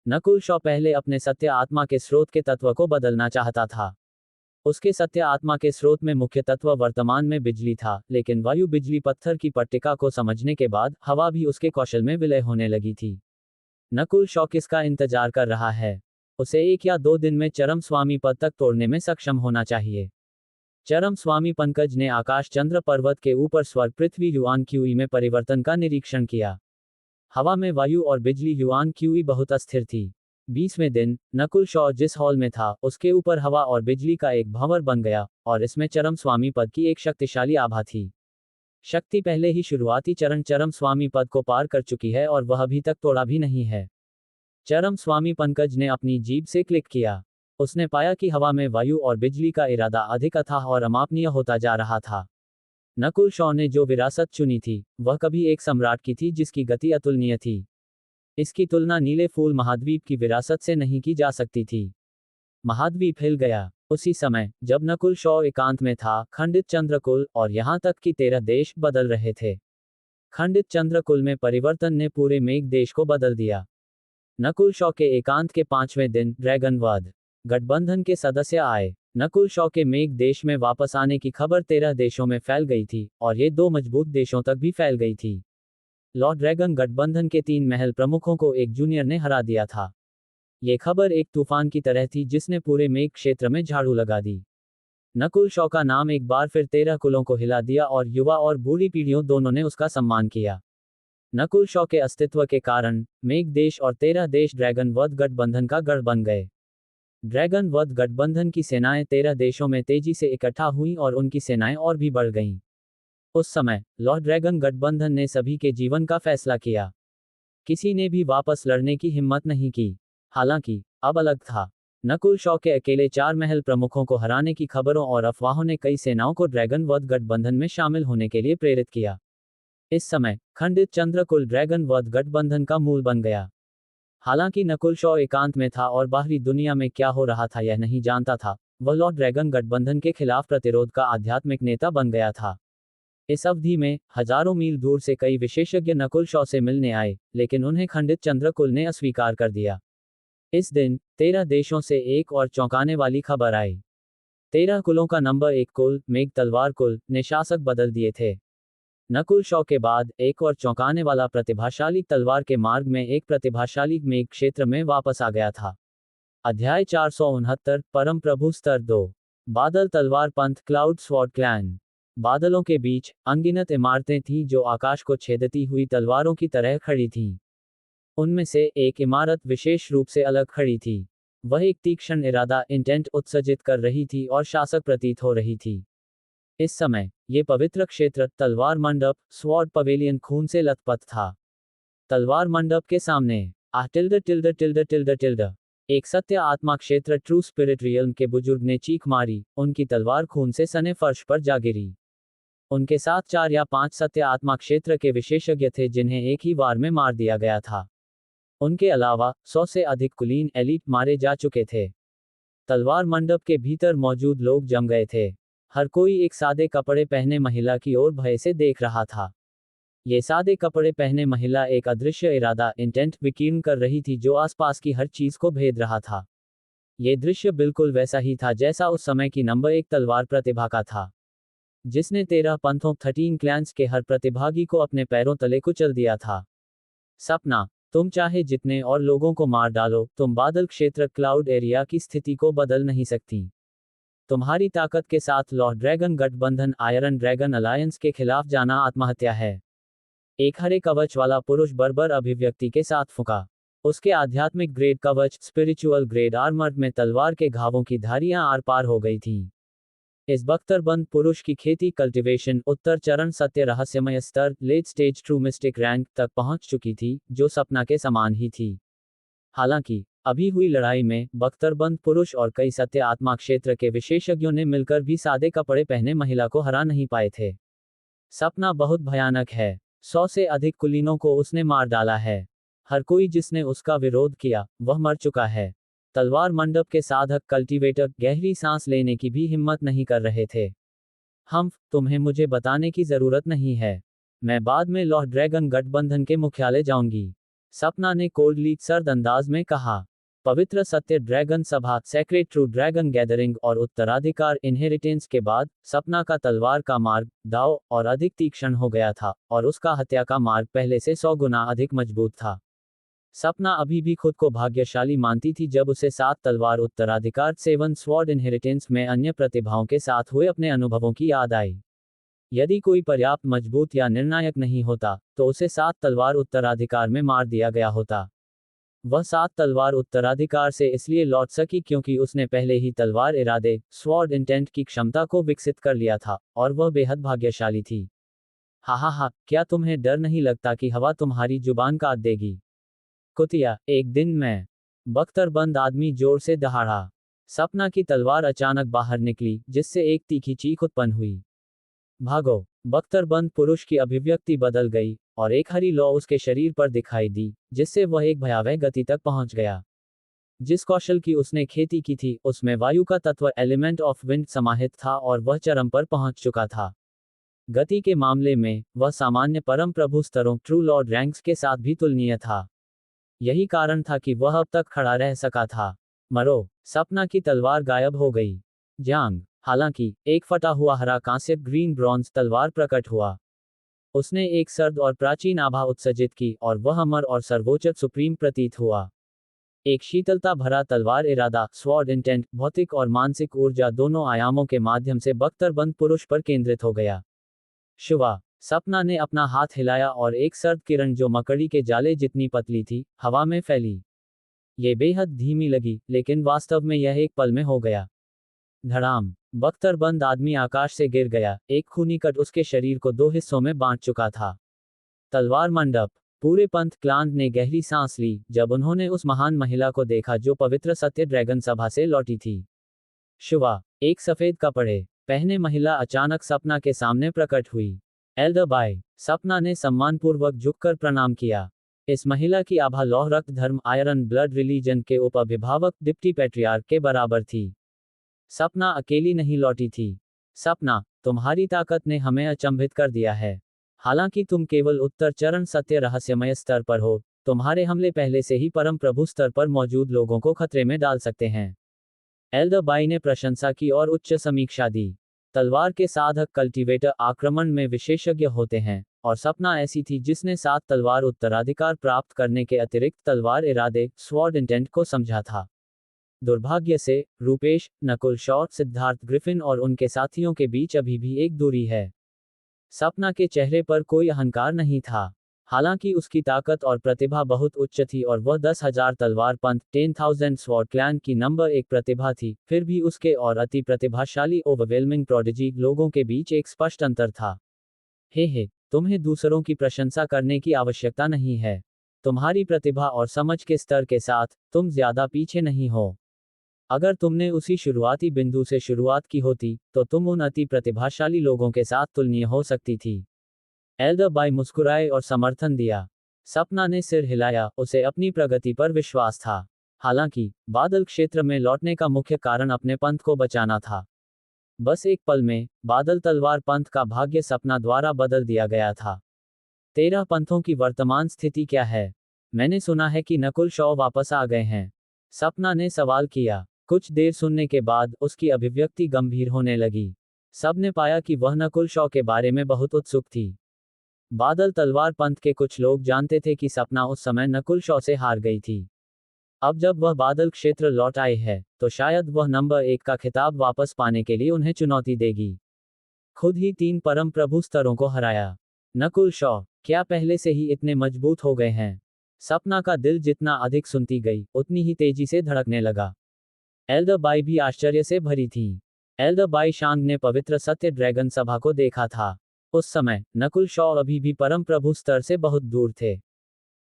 नकुल शॉ पहले अपने सत्य आत्मा के स्रोत के तत्व को बदलना चाहता था। उसके सत्य आत्मा के स्रोत में मुख्य तत्व वर्तमान में बिजली था, लेकिन वायु बिजली पत्थर की पट्टिका को समझने के बाद हवा भी उसके कौशल में विलय होने लगी थी। नकुल शॉ किसका इंतजार कर रहा है? उसे 1 या 2 दिन में चरम स्वामी पद तक तोड़ने में सक्षम होना चाहिए। चरम स्वामी पंकज ने आकाश चंद्र पर्वत के ऊपर स्वर्ग पृथ्वी युआन क्यूई में परिवर्तन का निरीक्षण किया। हवा में वायु और बिजली युआन क्यूई बहुत अस्थिर थी। 20वें दिन नकुल शॉ जिस हॉल में था उसके ऊपर हवा और बिजली का एक भंवर बन गया और इसमें चरम स्वामी पद की एक शक्तिशाली आभा थी। शक्ति पहले ही शुरुआती चरण चरम स्वामी पद को पार कर चुकी है और वह अभी तक तोड़ा भी नहीं है। चरम स्वामी पंकज ने अपनी जीभ से क्लिक किया। उसने पाया कि हवा में वायु और बिजली का इरादा अधिक अथाह और अमापनीय होता जा रहा था। नकुल शॉ ने जो विरासत चुनी थी वह कभी एक सम्राट की थी जिसकी गति अतुलनीय थी। इसकी तुलना नीले फूल महाद्वीप की विरासत से नहीं की जा सकती थी। महाद्वीप हिल गया। उसी समय जब नकुल शॉ एकांत में था, खंडित चंद्रकुल और यहां तक कि 13 देश बदल रहे थे। खंडित चंद्रकुल में परिवर्तन ने पूरे मेघ देश को बदल दिया। नकुल शॉ के एकांत के 5वें दिन ड्रैगनवध गठबंधन के सदस्य आए। नकुल शॉ के मेघ देश में वापस आने की खबर 13 देशों में फैल गई थी और ये 2 मजबूत देशों तक भी फैल गई थी। लॉर्ड ड्रैगन गठबंधन के 3 महल प्रमुखों को एक जूनियर ने हरा दिया था। ये खबर एक तूफान की तरह थी जिसने पूरे मेघ क्षेत्र में झाड़ू लगा दी। नकुल शॉ का नाम एक बार फिर 13 कुलों को हिला दिया और युवा और बूढ़ी पीढ़ियों दोनों ने उसका सम्मान किया। नकुल शॉ के अस्तित्व के कारण मेघ देश और 13 देश ड्रैगन वध गठबंधन का गढ़ बन गए। ड्रैगन वध गठबंधन की सेनाएं 13 देशों में तेजी से इकट्ठा हुईं और उनकी सेनाएं और भी बढ़ गईं। उस समय लॉर्ड ड्रैगन गठबंधन ने सभी के जीवन का फैसला किया। किसी ने भी वापस लड़ने की हिम्मत नहीं की। हालांकि अब अलग था। नकुल शॉ के अकेले 4 महल प्रमुखों को हराने की खबरों और अफवाहों ने कई सेनाओं को ड्रैगन वध गठबंधन में शामिल होने के लिए प्रेरित किया। इस समय खंडित चंद्रकुल ड्रैगन वध गठबंधन का मूल बन गया। हालांकि नकुल शॉ एकांत में था और बाहरी दुनिया में क्या हो रहा था यह नहीं जानता था। वह लॉर्ड ड्रैगन गठबंधन के खिलाफ प्रतिरोध का आध्यात्मिक नेता बन गया था। इस अवधि में हजारों मील दूर से कई विशेषज्ञ नकुल शॉ से मिलने आए, लेकिन उन्हें खंडित चंद्रकुल ने अस्वीकार कर दिया। इस दिन 13 देशों से एक और चौंकाने वाली खबर आई। 13 कुलों का नंबर 1 कुल, मेघ तलवार कुल, ने शासक बदल दिए थे। नकुल शॉ के बाद एक और चौंकाने वाला प्रतिभाशाली तलवार के मार्ग में एक प्रतिभाशाली मेघ क्षेत्र में वापस आ गया था। अध्याय 469 परम प्रभु स्तर 2। बादल तलवार पंथ क्लाउड स्वॉर्ड क्लैन। बादलों के बीच अनगिनत इमारतें थीं जो आकाश को छेदती हुई तलवारों की तरह खड़ी थीं। उनमें से एक इमारत विशेष रूप से अलग खड़ी थी। वह एक तीक्ष्ण इरादा इंटेंट उत्सर्जित कर रही थी और शासक प्रतीत हो रही थी। इस समय ये पवित्र क्षेत्र तलवार मंडप स्वॉर्ड पवेलियन खून से लथपथ था। तलवार मंडप के सामने tilde tilde tilde tilde tilde एक सत्य आत्मा क्षेत्र ट्रू स्पिरिट रियल्म के बुजुर्ग ने चीख मारी। उनकी तलवार खून से सने फर्श पर जा गिरी। उनके साथ 4 या 5 सत्य आत्मा क्षेत्र के विशेषज्ञ थे जिन्हें एक ही वार में मार दिया गया था। उनके अलावा 100 से अधिक कुलीन एलिट मारे जा चुके थे। तलवार मंडप के भीतर मौजूद लोग जम गए थे। हर कोई एक सादे कपड़े पहने महिला की ओर भय से देख रहा था। ये सादे कपड़े पहने महिला एक अदृश्य इरादा इंटेंट विकीर्ण कर रही थी जो आसपास की हर चीज को भेद रहा था। ये दृश्य बिल्कुल वैसा ही था जैसा उस समय की नंबर 1 तलवार प्रतिभा का था, जिसने 13 पंथों 13 क्लैंस के हर प्रतिभागी को अपने पैरों तले कुचल दिया था। सपना, तुम चाहे जितने और लोगों को मार डालो, तुम बादल क्षेत्र क्लाउड एरिया की स्थिति को बदल नहीं सकती। तुम्हारी ताकत के साथ लॉर्ड ड्रैगन गठबंधन आयरन ड्रैगन अलायंस के खिलाफ जाना आत्महत्या है। एक हरे कवच वाला पुरुष बर्बर अभिव्यक्ति के साथ फूंका। उसके आध्यात्मिक ग्रेड कवच स्पिरिचुअल ग्रेड आर्मर में तलवार के घावों की धारियां आर पार हो गई थीं। इस बख्तरबंद पुरुष की खेती कल्टीवेशन उत्तर चरण सत्य रहस्यमय स्तर late stage true mystic rank तक पहुंच चुकी थी, जो सपना के समान ही थी। हालांकि अभी हुई लड़ाई में बख्तरबंद पुरुष और कई सत्य आत्मा क्षेत्र के विशेषज्ञों ने मिलकर भी सादे कपड़े पहने महिला को हरा नहीं पाए थे। सपना बहुत भयानक है। 100 से अधिक कुलीनों को उसने मार डाला है। हर कोई जिसने उसका विरोध किया वह मर चुका है। तलवार मंडप के साधक कल्टीवेटर गहरी सांस लेने की भी हिम्मत नहीं कर रहे थे। तुम्हें मुझे बताने की जरूरत नहीं है। मैं बाद में लॉर्ड ड्रैगन गठबंधन के मुख्यालय जाऊंगी, सपना ने कोल्डली सर्द अंदाज में कहा। पवित्र सत्य ड्रैगन सभा सेक्रेट ट्रू ड्रैगन गैदरिंग और उत्तराधिकार इनहेरिटेंस के बाद सपना का तलवार का मार्ग दाव और अधिक तीक्ष्ण हो गया था और उसका हत्या का मार्ग पहले से 100 गुना अधिक मजबूत था। सपना अभी भी खुद को भाग्यशाली मानती थी जब उसे 7 तलवार उत्तराधिकार 7 स्वॉर्ड इनहेरिटेंस में अन्य प्रतिभाओं के साथ हुए अपने अनुभवों की याद आई। यदि कोई पर्याप्त मजबूत या निर्णायक नहीं होता, तो उसे 7 तलवार उत्तराधिकार में मार दिया गया होता। वह 7 तलवार उत्तराधिकार से इसलिए लौट सकी क्योंकि उसने पहले ही तलवार इरादे स्वॉर्ड इंटेंट की क्षमता को विकसित कर लिया था, और वह बेहद भाग्यशाली थी। हा हा हा, क्या तुम्हें डर नहीं लगता कि हवा तुम्हारी जुबान काट देगी? कुतिया, एक दिन मैं। बख्तरबंद आदमी जोर से दहाड़ा। सपना की तलवार अचानक बाहर निकली, जिससे एक तीखी चीख उत्पन्न हुई। भागो! बख्तरबंद पुरुष की अभिव्यक्ति बदल गई, और एक हरी लौ उसके शरीर पर दिखाई दी, जिससे वह एक भयावह गति तक पहुंच गया। जिस कौशल की उसने खेती की थी, उसमें वायु का तत्व एलिमेंट ऑफ विंड समाहित था और वह चरम पर पहुंच चुका था। गति के मामले में, वह सामान्य परम प्रभु स्तरों ट्रू लॉर्ड रैंक्स के साथ भी तुलनीय था। यही कारण था कि वह अब तक खड़ा रह सका था। मरो! सपना की तलवार गायब हो गई। जांग! हालांकि, एक फटा हुआ हरा कांस्य ग्रीन ब्रॉन्ज तलवार प्रकट हुआ। उसने एक सर्द और प्राचीन आभा उत्सर्जित की और वह अमर और सर्वोच्च सुप्रीम प्रतीत हुआ। एक शीतलता भरा तलवार इरादा स्वॉर्ड इंटेंट भौतिक और मानसिक ऊर्जा दोनों आयामों के माध्यम से बख्तरबंद पुरुष पर केंद्रित हो गया। शुवा! सपना ने अपना हाथ हिलाया और एक सर्द किरण जो मकड़ी के जाले जितनी पतली थी, हवा में फैली। ये बेहद धीमी लगी, लेकिन वास्तव में यह एक पल में हो गया। धड़ाम! बख्तरबंद आदमी आकाश से गिर गया, एक खूनी कट उसके शरीर को 2 हिस्सों में बांट चुका था। तलवार मंडप! पूरे पंथ क्लान ने गहरी सांस ली, जब उन्होंने उस महान महिला को देखा जो पवित्र सत्य ड्रैगन सभा से लौटी थी। शुवा! एक सफेद कपड़े पहने महिला अचानक सपना के सामने प्रकट हुई। Elder Bai! सपना ने सम्मानपूर्वक झुककर प्रणाम किया। इस महिला की आभा लौह रक्त धर्म आयरन ब्लड रिलीजन के उप अभिभावक डिप्टी पैट्रियार्क के बराबर थी। सपना अकेली नहीं लौटी थी। सपना, तुम्हारी ताकत ने हमें अचंभित कर दिया है। हालांकि तुम केवल उत्तर चरण सत्य रहस्यमय स्तर पर हो, तुम्हारे हमले पहले से ही परम प्रभु स्तर पर मौजूद लोगों को खतरे में डाल सकते हैं। एल्डर बाई ने प्रशंसा की और उच्च समीक्षा दी। तलवार के साधक कल्टीवेटर आक्रमण में विशेषज्ञ होते हैं, और सपना ऐसी थी जिसने 7 तलवार उत्तराधिकार प्राप्त करने के अतिरिक्त तलवार इरादे स्वॉर्ड इंटेंट को समझा था। दुर्भाग्य से, रूपेश, नकुल शॉ, सिद्धार्थ ग्रिफिन और उनके साथियों के बीच अभी भी एक दूरी है। सपना के चेहरे पर कोई अहंकार नहीं था। हालांकि उसकी ताकत और प्रतिभा बहुत उच्च थी और वह 10,000 तलवार पंथ 10,000 स्वॉर्ड क्लैन की नंबर 1 प्रतिभा थी, फिर भी उसके और अति प्रतिभाशाली ओवरवेलमिंग प्रोडिजी लोगों के बीच एक स्पष्ट अंतर था। हे, तुम्हें दूसरों की प्रशंसा करने की आवश्यकता नहीं है। तुम्हारी प्रतिभा और समझ के स्तर के साथ, तुम ज्यादा पीछे नहीं हो। अगर तुमने उसी शुरुआती बिंदु से शुरुआत की होती, तो तुम उन अति प्रतिभाशाली लोगों के साथ तुलनीय हो सकती थी। एल्डर बाई मुस्कुराए और समर्थन दिया। सपना ने सिर हिलाया, उसे अपनी प्रगति पर विश्वास था। हालांकि, बादल क्षेत्र में लौटने का मुख्य कारण अपने पंथ को बचाना था। बस एक पल में, बादल तलवार पंथ का भाग्य सपना द्वारा बदल दिया गया था। 13 पंथों की वर्तमान स्थिति क्या है? मैंने सुना है कि नकुल शॉ वापस आ गए हैं। सपना ने सवाल किया। कुछ देर सुनने के बाद, उसकी अभिव्यक्ति गंभीर होने लगी। सबने पाया कि वह नकुल शॉ के बारे में बहुत उत्सुक थी। बादल तलवार पंथ के कुछ लोग जानते थे कि सपना उस समय नकुल शॉ से हार गई थी। अब जब वह बादल क्षेत्र लौट आए है, तो शायद वह नंबर 1 का खिताब वापस पाने के लिए उन्हें चुनौती देगी। खुद ही 3 परम प्रभु स्तरों को हराया। नकुल शॉ, क्या पहले से ही इतने मजबूत हो गए हैं? सपना का दिल जितना अधिक सुनती गई, उतनी ही तेजी से धड़कने लगा। एल्डर बाई भी आश्चर्य से भरी थी। एल्डर बाई शांग ने पवित्र सत्य ड्रैगन सभा को देखा था। उस समय, नकुल शॉ अभी भी परम प्रभु स्तर से बहुत दूर थे।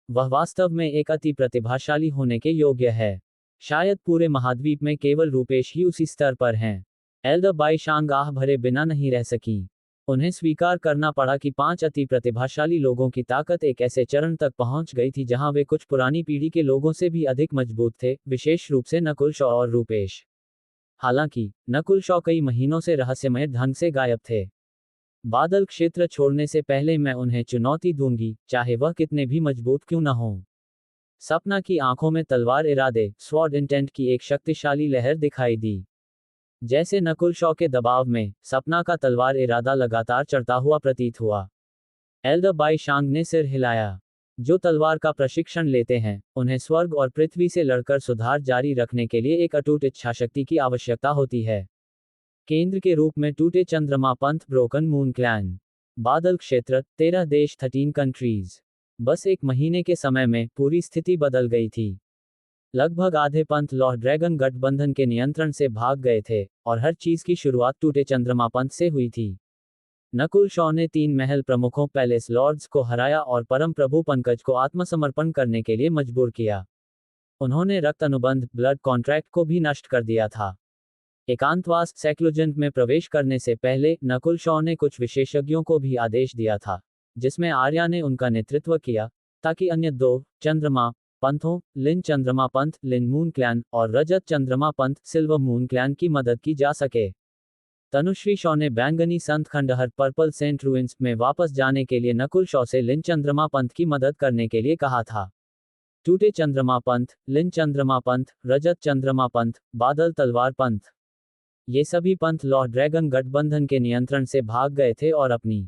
वह वास्तव में एक अति प्रतिभाशाली होने के योग्य है। शायद पूरे महाद्वीप में केवल रूपेश ही उसी स्तर पर हैं। एल्डर बाई शांग आह भरे बिना नहीं रह सकी। उन्हें स्वीकार करना पड़ा कि 5 अति प्रतिभाशाली लोगों की ताकत एक ऐसे चरण तक पहुंच गई थी जहां वे कुछ पुरानी पीढ़ी के लोगों से भी अधिक मजबूत थे, विशेष रूप से नकुल शॉ और रूपेश। हालांकि, नकुल शॉ कई महीनों से रहस्यमय ढंग से गायब थे। बादल क्षेत्र छोड़ने से पहले मैं उन्हें चुनौती दूंगी, चाहे वह कितने भी मजबूत क्यों न हो। सपना की आंखों में तलवार इरादे स्वॉर्ड इंटेंट की एक शक्तिशाली लहर दिखाई दी। जैसे नकुल शॉ के दबाव में, सपना का तलवार इरादा लगातार चढ़ता हुआ प्रतीत हुआ। एल्डर बाई शांग ने सिर हिलाया। जो तलवार का प्रशिक्षण लेते हैं, उन्हें स्वर्ग और पृथ्वी से लड़कर सुधार जारी रखने के लिए एक अटूट इच्छाशक्ति की आवश्यकता होती है। केंद्र के रूप में टूटे चंद्रमा पंथ, ब्रोकन मून क्लैन। बादल क्षेत्र 13 देश 13 कंट्रीज। बस एक महीने के समय में पूरी स्थिति बदल गई थी। लगभग आधे पंथ लॉर्ड ड्रैगन गठबंधन के नियंत्रण से भाग गए थे, और हर चीज की शुरुआत टूटे चंद्रमा पंथ से हुई थी। नकुल शॉ ने 3 महल प्रमुखों पैलेस लॉर्ड्स को हराया और परम प्रभु पंकज को आत्मसमर्पण करने के लिए मजबूर किया। उन्होंने रक्त अनुबंध ब्लड कॉन्ट्रैक्ट को भी नष्ट कर दिया था। एकांतवास सेक्लुजेंट में प्रवेश करने से पहले नकुल शॉ ने कुछ विशेषज्ञों को भी आदेश दिया था, जिसमें आर्या ने उनका नेतृत्व किया, ताकि अन्य 2 चंद्रमा पंथों, लिन चंद्रमा पंथ लिन मून क्लैन और रजत चंद्रमा पंथ सिल्वर मून क्लैन की मदद की जा सके। तनुश्री शॉ ने बैंगनी संत खंडहर पर्पल सेंट रूइंस में वापस जाने के लिए नकुल शॉ से लिन चंद्रमा पंथ की मदद करने के लिए कहा था। टूटे चंद्रमा पंथ, लिन चंद्रमा पंथ, रजत चंद्रमा पंथ, बादल तलवार पंथ, ये सभी पंथ लॉर्ड ड्रैगन गठबंधन के नियंत्रण से भाग गए थे और अपनी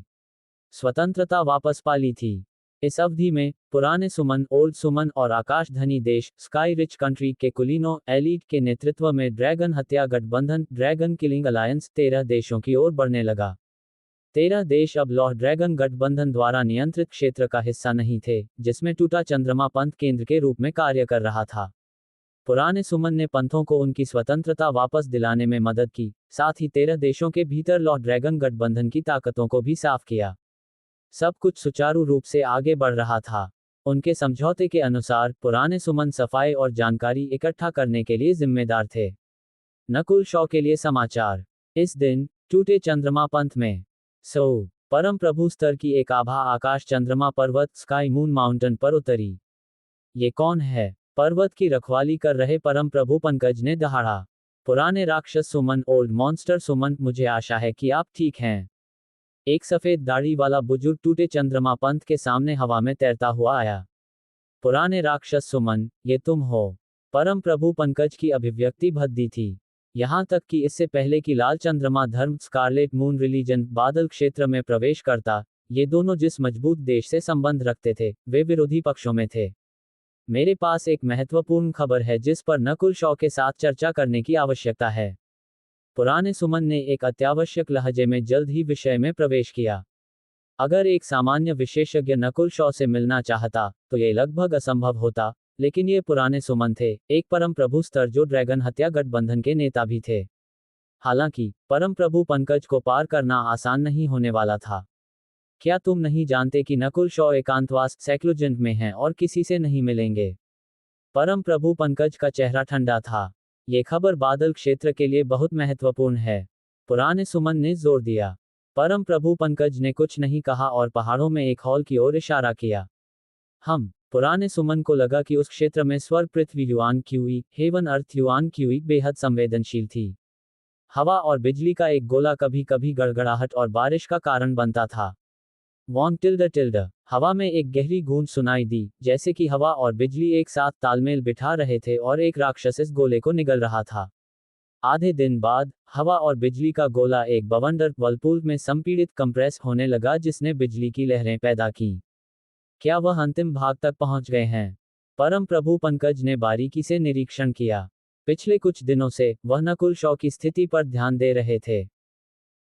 स्वतंत्रता वापस पा ली थी। इस अवधि में पुराने सुमन, ओल्ड सुमन और आकाश धनी देश स्काई रिच कंट्री के कुलीनों एलीट के नेतृत्व में ड्रैगन हत्या गठबंधन ड्रैगन किलिंग अलायंस 13 देशों की ओर बढ़ने लगा। 13 देश अब लॉर्ड ड्रैगन गठबंधन द्वारा नियंत्रित क्षेत्र का हिस्सा नहीं थे, जिसमें टूटा चंद्रमा पंथ केंद्र के रूप में कार्य कर रहा था। पुराने सुमन ने पंथों को उनकी स्वतंत्रता वापस दिलाने में मदद की, साथ ही 13 देशों के भीतर लॉर्ड ड्रैगन गठबंधन की ताकतों को भी साफ किया। सब कुछ सुचारू रूप से आगे बढ़ रहा था। उनके समझौते के अनुसार पुराने सुमन सफाई और जानकारी इकट्ठा करने के लिए जिम्मेदार थे। नकुल शॉ के लिए समाचार। इस दिन टूटे चंद्रमा पंथ में परम प्रभु स्तर की एक आभा आकाश चंद्रमा पर्वत स्काई मून माउंटेन पर उतरी। ये कौन है? पर्वत की रखवाली कर रहे परम प्रभु पंकज ने दहाड़ा। पुराने राक्षस सुमन, ओल्ड मॉन्स्टर सुमन, मुझे आशा है कि आप ठीक हैं। एक सफेद दाढ़ी वाला बुजुर्ग टूटे चंद्रमा पंथ के सामने हवा में तैरता हुआ आया। पुराने राक्षस सुमन, ये तुम हो? परम प्रभु पंकज की अभिव्यक्ति भद्दी थी। यहां तक कि इससे पहले कि लाल चंद्रमा धर्म स्कारलेट मून रिलीजन बादल क्षेत्र में प्रवेश करता, ये दोनों जिस मजबूत देश से संबंध रखते थे, वे विरोधी पक्षों में थे। मेरे पास एक महत्वपूर्ण खबर है जिस पर नकुल शॉ के साथ चर्चा करने की आवश्यकता है। पुराने सुमन ने एक अत्यावश्यक लहजे में जल्द ही विषय में प्रवेश किया। अगर एक सामान्य विशेषज्ञ नकुल शॉ से मिलना चाहता, तो यह लगभग असंभव होता, लेकिन ये पुराने सुमन थे, एक परम प्रभु स्तर जो ड्रैगन हत्या गठबंधन के नेता भी थे। हालांकि परम प्रभु पंकज को पार करना आसान नहीं होने वाला था। क्या तुम नहीं जानते कि नकुल शॉ एकांतवास सेक्लुजेंट में हैं और किसी से नहीं मिलेंगे? परम प्रभु पंकज का चेहरा ठंडा था। ये खबर बादल क्षेत्र के लिए बहुत महत्वपूर्ण है, पुराने सुमन ने जोर दिया। परम प्रभु पंकज ने कुछ नहीं कहा और पहाड़ों में एक हॉल की ओर इशारा किया। पुराने सुमन को लगा कि उस क्षेत्र में स्वर्ग पृथ्वी युआन क्यूई, हेवन अर्थ युआन क्यूई बेहद संवेदनशील थी। हवा और बिजली का एक गोला कभी कभी गड़गड़ाहट और बारिश का कारण बनता था। वॉन टिल्ड हवा में एक गहरी गूंज सुनाई दी, जैसे कि हवा और बिजली एक साथ तालमेल बिठा रहे थे और एक राक्षस इस गोले को निगल रहा था। आधे दिन बाद हवा और बिजली का गोला एक बवंडर वर्लपूल में संपीड़ित कंप्रेस होने लगा जिसने बिजली की लहरें पैदा की। क्या वह अंतिम भाग तक पहुंच गए हैं? परम प्रभु पंकज ने बारीकी से निरीक्षण किया। पिछले कुछ दिनों से वह नकुल शॉ की स्थिति पर ध्यान दे रहे थे।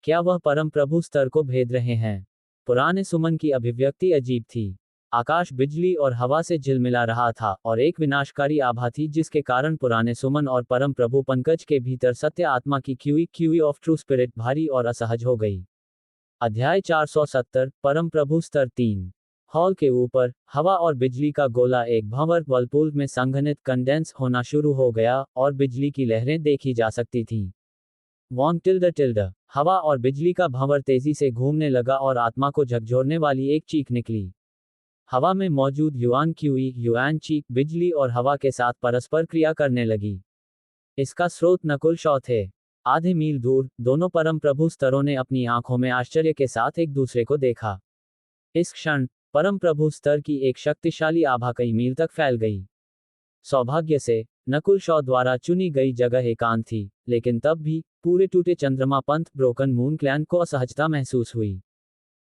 क्या वह परम प्रभु स्तर को भेद रहे हैं? पुराने सुमन की अभिव्यक्ति अजीब थी। आकाश बिजली और हवा से झिलमिला रहा था और एक विनाशकारी आभा थी जिसके कारण पुराने सुमन और परम प्रभु पंकज के भीतर सत्य आत्मा की क्यूई ऑफ ट्रू स्पिरिट भारी और असहज हो गई। अध्याय 470 परम प्रभु स्तर 3। हॉल के ऊपर हवा और बिजली का गोला एक भंवर वर्लपूल में संघनित कंडेंस होना शुरू हो गया और बिजली की लहरें देखी जा सकती थीं। वॉन टिल्ड हवा और बिजली का भंवर तेजी से घूमने लगा और आत्मा को झकझोरने वाली एक चीख निकली। हवा में मौजूद युआन क्यूई युआन चीख बिजली और हवा के साथ परस्पर क्रिया करने लगी। इसका स्रोत नकुल शॉ थे। आधे मील दूर दोनों परम प्रभु स्तरों ने अपनी आंखों में आश्चर्य के साथ एक दूसरे को देखा। इस क्षण परम प्रभु स्तर की एक शक्तिशाली आभा कई मील तक फैल गई। सौभाग्य से नकुल शॉ द्वारा चुनी गई जगह एकांत थी, लेकिन तब भी पूरे टूटे चंद्रमा पंथ ब्रोकन मून क्लैन को असहजता महसूस हुई।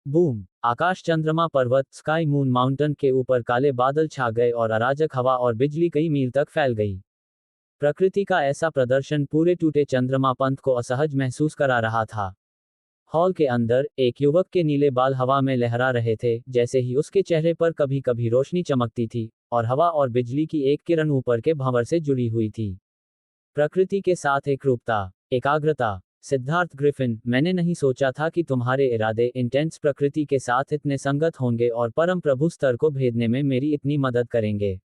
बूम! आकाश चंद्रमा पर्वत स्काई मून माउंटेन के ऊपर काले बादल छा गए और अराजक हवा और बिजली कई मील तक फैल गई। प्रकृति का ऐसा प्रदर्शन पूरे टूटे चंद्रमा पंथ को असहज महसूस करा रहा था। हॉल के अंदर एक युवक के नीले बाल हवा में लहरा रहे थे, जैसे ही उसके चेहरे पर कभी कभी रोशनी चमकती थी और हवा और बिजली की एक किरण ऊपर के भंवर से जुड़ी हुई थी। प्रकृति के साथ एकरूपता, एकाग्रता। सिद्धार्थ ग्रिफिन, मैंने नहीं सोचा था कि तुम्हारे इरादे इंटेंस प्रकृति के साथ इतने संगत होंगे और परम प्रभु स्तर को भेदने में मेरी इतनी मदद करेंगे।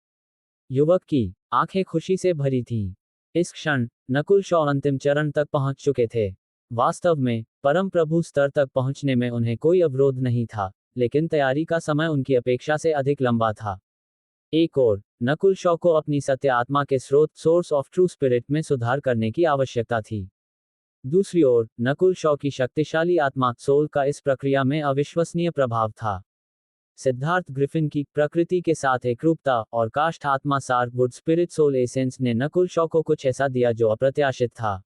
युवक की आंखें खुशी से भरी थीं। इस क्षण नकुल शॉ अंतिम चरण तक पहुंच चुके थे। वास्तव में परम प्रभु स्तर तक पहुंचने में उन्हें कोई अवरोध नहीं था, लेकिन तैयारी का समय उनकी अपेक्षा से अधिक लंबा था। एक और नकुल शॉ को अपनी सत्य आत्मा के स्रोत सोर्स ऑफ ट्रू स्पिरिट में सुधार करने की आवश्यकता थी। दूसरी ओर नकुल शॉ की शक्तिशाली आत्मा सोल का इस प्रक्रिया में अविश्वसनीय प्रभाव था। सिद्धार्थ ग्रिफिन की प्रकृति के साथ एकरूपता और काष्ठ आत्मा सार वुड स्पिरिट सोल एसेंस ने नकुल शॉ को कुछ ऐसा दिया जो अप्रत्याशित था।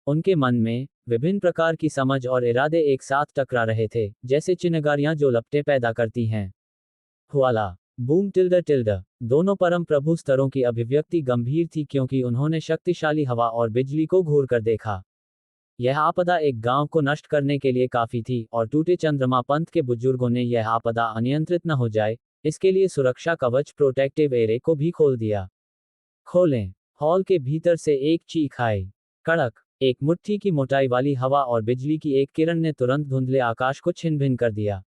उनके मन में विभिन्न प्रकार की समझ और इरादे एक साथ टकरा रहे थे, जैसे चिनगारियां जो लपटें पैदा करती हैं। हुआला बूम टिल्ड टिल्ड। दोनों परम प्रभु स्तरों की अभिव्यक्ति गंभीर थी क्योंकि उन्होंने शक्तिशाली हवा और बिजली को घूर कर देखा। यह आपदा एक गांव को नष्ट करने के लिए काफी थी और टूटे चंद्रमा पंथ के बुजुर्गों ने यह आपदा अनियंत्रित न हो जाए, इसके लिए सुरक्षा कवच प्रोटेक्टिव एरे को भी खोल दिया। खोलें। हॉल के भीतर से एक चीख आई। कड़क, एक मुट्ठी की मोटाई वाली हवा और बिजली की एक किरण ने तुरंत धुंधले आकाश को छिन्न भिन्न कर दिया।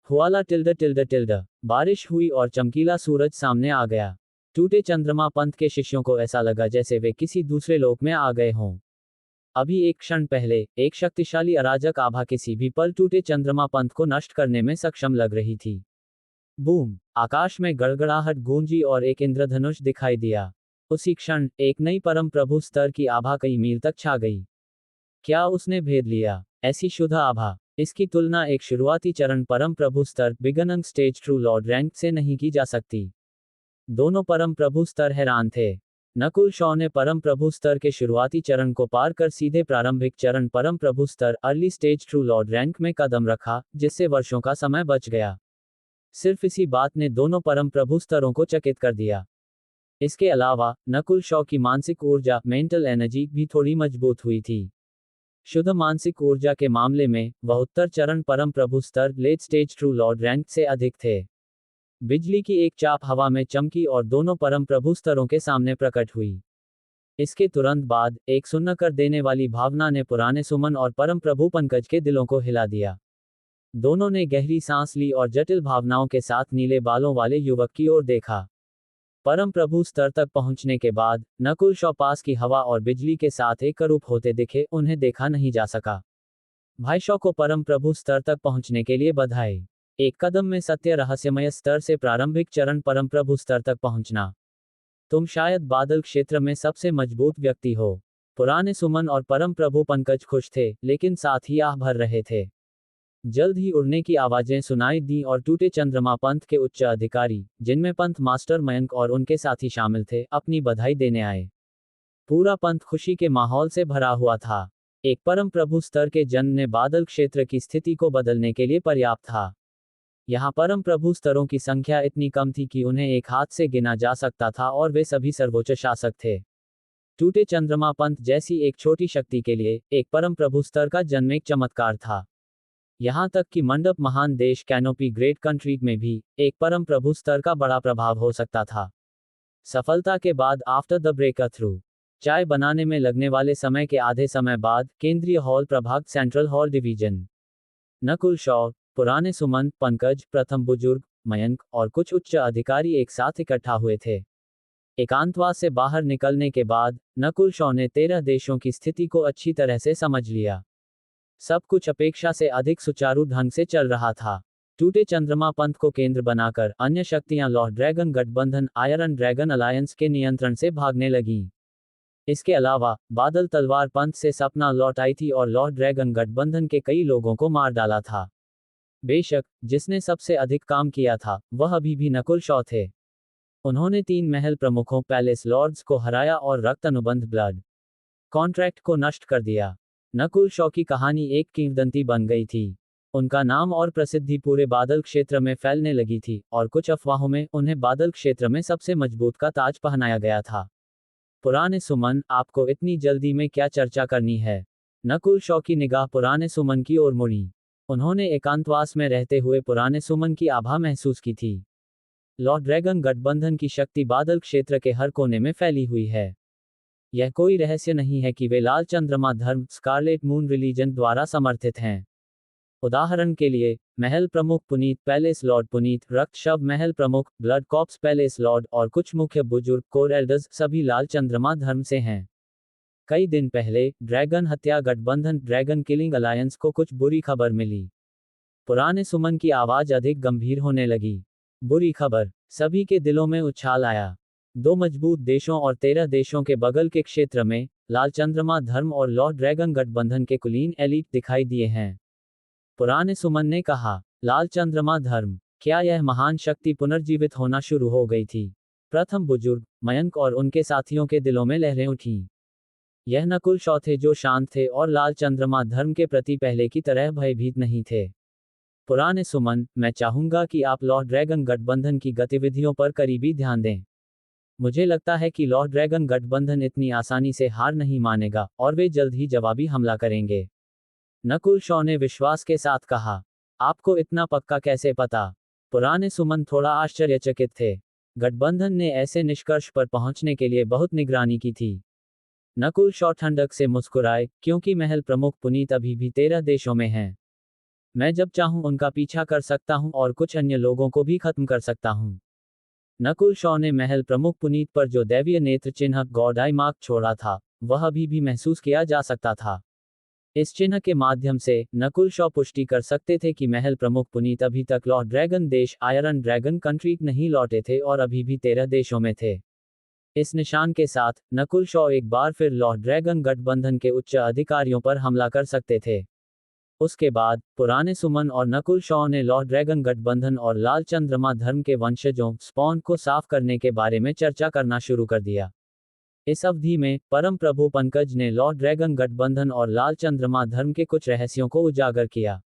हुआला टिल्ड टिल्ड टिल्ड। बारिश हुई और चमकीला सूरज सामने आ गया। टूटे चंद्रमा पंथ के शिष्यों को ऐसा लगा जैसे वे किसी दूसरे लोक में आ गए हों। अभी एक क्षण पहले एक शक्तिशाली अराजक आभा किसी भी पल टूटे चंद्रमा पंथ को नष्ट करने में सक्षम लग रही थी। बूम! आकाश में गड़गड़ाहट गूंजी और एक इंद्रधनुष दिखाई दिया। उसी क्षण एक नई परम प्रभु स्तर की आभा कई मील तक छा गई। क्या उसने भेद लिया? ऐसी शुद्ध आभा, इसकी तुलना एक शुरुआती चरण परम प्रभु स्तर बिगनंग स्टेज ट्रू लॉर्ड रैंक से नहीं की जा सकती। दोनों परम प्रभु स्तर हैरान थे। नकुल शॉ ने परम प्रभु स्तर के शुरुआती चरण को पार कर सीधे प्रारंभिक चरण परम प्रभु स्तर early stage true lord rank में कदम रखा, जिससे वर्षों का समय बच गया। सिर्फ इसी बात ने दोनों परम प्रभु स्तरों को चकित कर दिया। इसके अलावा नकुल शॉ की मानसिक ऊर्जा मेंटल एनर्जी भी थोड़ी मजबूत हुई थी। शुद्ध मानसिक ऊर्जा के मामले में वह उत्तर चरण परम प्रभु स्तर late stage true lord rank से अधिक थे। बिजली की एक चाप हवा में चमकी और दोनों परम प्रभु स्तरों के सामने प्रकट हुई। इसके तुरंत बाद एक सुन्न कर देने वाली भावना ने पुराने सुमन और परम प्रभु पंकज के दिलों को हिला दिया। दोनों ने गहरी सांस ली और जटिल भावनाओं के साथ नीले बालों वाले युवक की ओर देखा। परम प्रभु स्तर तक पहुंचने के बाद नकुल शॉ पास की हवा और बिजली के साथ एकरूप होते दिखे, उन्हें देखा नहीं जा सका। भाई शॉ को परम प्रभु स्तर तक पहुंचने के लिए बधाई। एक कदम में सत्य रहस्यमय स्तर से प्रारंभिक चरण परम प्रभु स्तर तक पहुंचना। तुम शायद बादल क्षेत्र में सबसे मजबूत व्यक्ति हो। पुराने सुमन और परम प्रभु पंकज खुश थे, लेकिन साथ ही आह भर रहे थे। जल्द ही उड़ने की आवाजें सुनाई दी और टूटे चंद्रमा पंथ के उच्च अधिकारी, जिनमें पंथ मास्टर मयंक और उनके साथी शामिल थे, अपनी बधाई देने आए। पूरा पंथ खुशी के माहौल से भरा हुआ था। एक परम प्रभु स्तर के जन्म ने बादल क्षेत्र की स्थिति को बदलने के लिए पर्याप्त था। यहाँ परम प्रभु स्तरों की संख्या इतनी कम थी कि उन्हें एक हाथ से गिना जा सकता था और वे सभी सर्वोच्च शासक थे। टूटे चंद्रमा पंथ जैसी एक छोटी शक्ति के लिए एक परम प्रभु स्तर का जन्म एक चमत्कार था। यहाँ तक कि मंडप महान देश कैनोपी ग्रेट कंट्री में भी एक परम प्रभु स्तर का बड़ा प्रभाव हो सकता था। सफलता के बाद आफ्टर द ब्रेक थ्रू चाय बनाने में लगने वाले समय के आधे समय बाद केंद्रीय हॉल प्रभाग central hall division. Nakul Shaw, पुराने सुमन, पंकज, प्रथम बुजुर्ग, मयंक और कुछ उच्च अधिकारी एक साथ इकट्ठा हुए थे। एकांतवास से बाहर निकलने के बाद नकुल शॉ ने 13 देशों की स्थिति को अच्छी तरह से समझ लिया। सब कुछ अपेक्षा से अधिक सुचारू ढंग से चल रहा था। टूटे चंद्रमा पंथ को केंद्र बनाकर अन्य शक्तियां लॉर्ड ड्रैगन गठबंधन आयरन ड्रैगन अलायंस के नियंत्रण से भागने लगीं। इसके अलावा बादल तलवार पंथ से सपना लौट आई थी और लॉर्ड ड्रैगन गठबंधन के कई लोगों को मार डाला था। बेशक जिसने सबसे अधिक काम किया था वह अभी भी नकुल शॉ थे। उन्होंने 3 महल प्रमुखों पैलेस लॉर्ड्स को हराया और रक्त अनुबंध ब्लड कॉन्ट्रैक्ट को नष्ट कर दिया। नकुल शॉ की कहानी एक किंवदंती बन गई थी। उनका नाम और प्रसिद्धि पूरे बादल क्षेत्र में फैलने लगी थी, और कुछ अफवाहों में उन्हें बादल क्षेत्र में सबसे मजबूत का ताज पहनाया गया था। पुराने सुमन, आपको इतनी जल्दी में क्या चर्चा करनी है? नकुल शॉ की निगाह पुराने सुमन की ओर मुड़ी। उन्होंने एकांतवास में रहते हुए पुराने सुमन की आभा महसूस की थी। लॉर्ड ड्रैगन गठबंधन की शक्ति बादल क्षेत्र के हर कोने में फैली हुई है। यह कोई रहस्य नहीं है कि वे लाल चंद्रमा धर्म, स्कारलेट मून रिलीजन द्वारा समर्थित हैं। उदाहरण के लिए, महल प्रमुख पुनीत पैलेस लॉर्ड पुनीत, रक्त शव महल प्रमुख, ब्लड कॉप्स पैलेस लॉर्ड और कुछ मुख्य बुजुर्ग कोर एल्डर्स सभी लाल चंद्रमा धर्म से हैं। कई दिन पहले ड्रैगन हत्या गठबंधन ड्रैगन किलिंग अलायंस को कुछ बुरी खबर मिली। पुराने सुमन की आवाज अधिक गंभीर होने लगी। बुरी खबर, सभी के दिलों में उछाल आया। 2 मजबूत देशों और 13 देशों के बगल के क्षेत्र में लाल चंद्रमा धर्म और लॉर्ड ड्रैगन गठबंधन के कुलीन एलीट दिखाई दिए हैं। पुराने सुमन ने कहा, लाल चंद्रमा धर्म, क्या यह महान शक्ति पुनर्जीवित होना शुरू हो गई थी? प्रथम बुजुर्ग मयंक और उनके साथियों के दिलों में लहरें उठीं। यह नकुल शॉ थे जो शांत थे और लाल चंद्रमा धर्म के प्रति पहले की तरह भयभीत नहीं थे। पुराने सुमन, मैं चाहूंगा कि आप लॉर्ड ड्रैगन गठबंधन की गतिविधियों पर करीबी ध्यान दें। मुझे लगता है कि लॉर्ड ड्रैगन गठबंधन इतनी आसानी से हार नहीं मानेगा, और वे जल्द ही जवाबी हमला करेंगे। नकुल शॉ ने विश्वास के साथ कहा, आपको इतना पक्का कैसे पता? पुराने सुमन थोड़ा आश्चर्यचकित थे। गठबंधन ने ऐसे निष्कर्ष पर पहुंचने के लिए बहुत निगरानी की थी। नकुल शॉ ठंडक से मुस्कुराए, क्योंकि महल प्रमुख पुनीत अभी भी 13 देशों में हैं। मैं जब चाहूं उनका पीछा कर सकता हूं और कुछ अन्य लोगों को भी खत्म कर सकता हूं। नकुल शॉ ने महल प्रमुख पुनीत पर जो दैवीय नेत्र चिन्ह गॉड आई मार्क छोड़ा था, वह अभी भी महसूस किया जा सकता था। इस चिन्ह के माध्यम से नकुल शॉ पुष्टि कर सकते थे कि महल प्रमुख पुनीत अभी तक लॉर्ड ड्रैगन देश आयरन ड्रैगन कंट्री नहीं लौटे थे और अभी भी 13 देशों में थे। इस निशान के साथ नकुल शॉ एक बार फिर लॉर्ड ड्रैगन गठबंधन के उच्च अधिकारियों पर हमला कर सकते थे। उसके बाद पुराने सुमन और नकुल शॉ ने लॉर्ड ड्रैगन गठबंधन और लाल चंद्रमा धर्म के वंशजों स्पॉन को साफ करने के बारे में चर्चा करना शुरू कर दिया। इस अवधि में परम प्रभु पंकज ने लॉर्ड ड्रैगन गठबंधन और लाल चंद्रमा धर्म के कुछ रहस्यों को उजागर किया।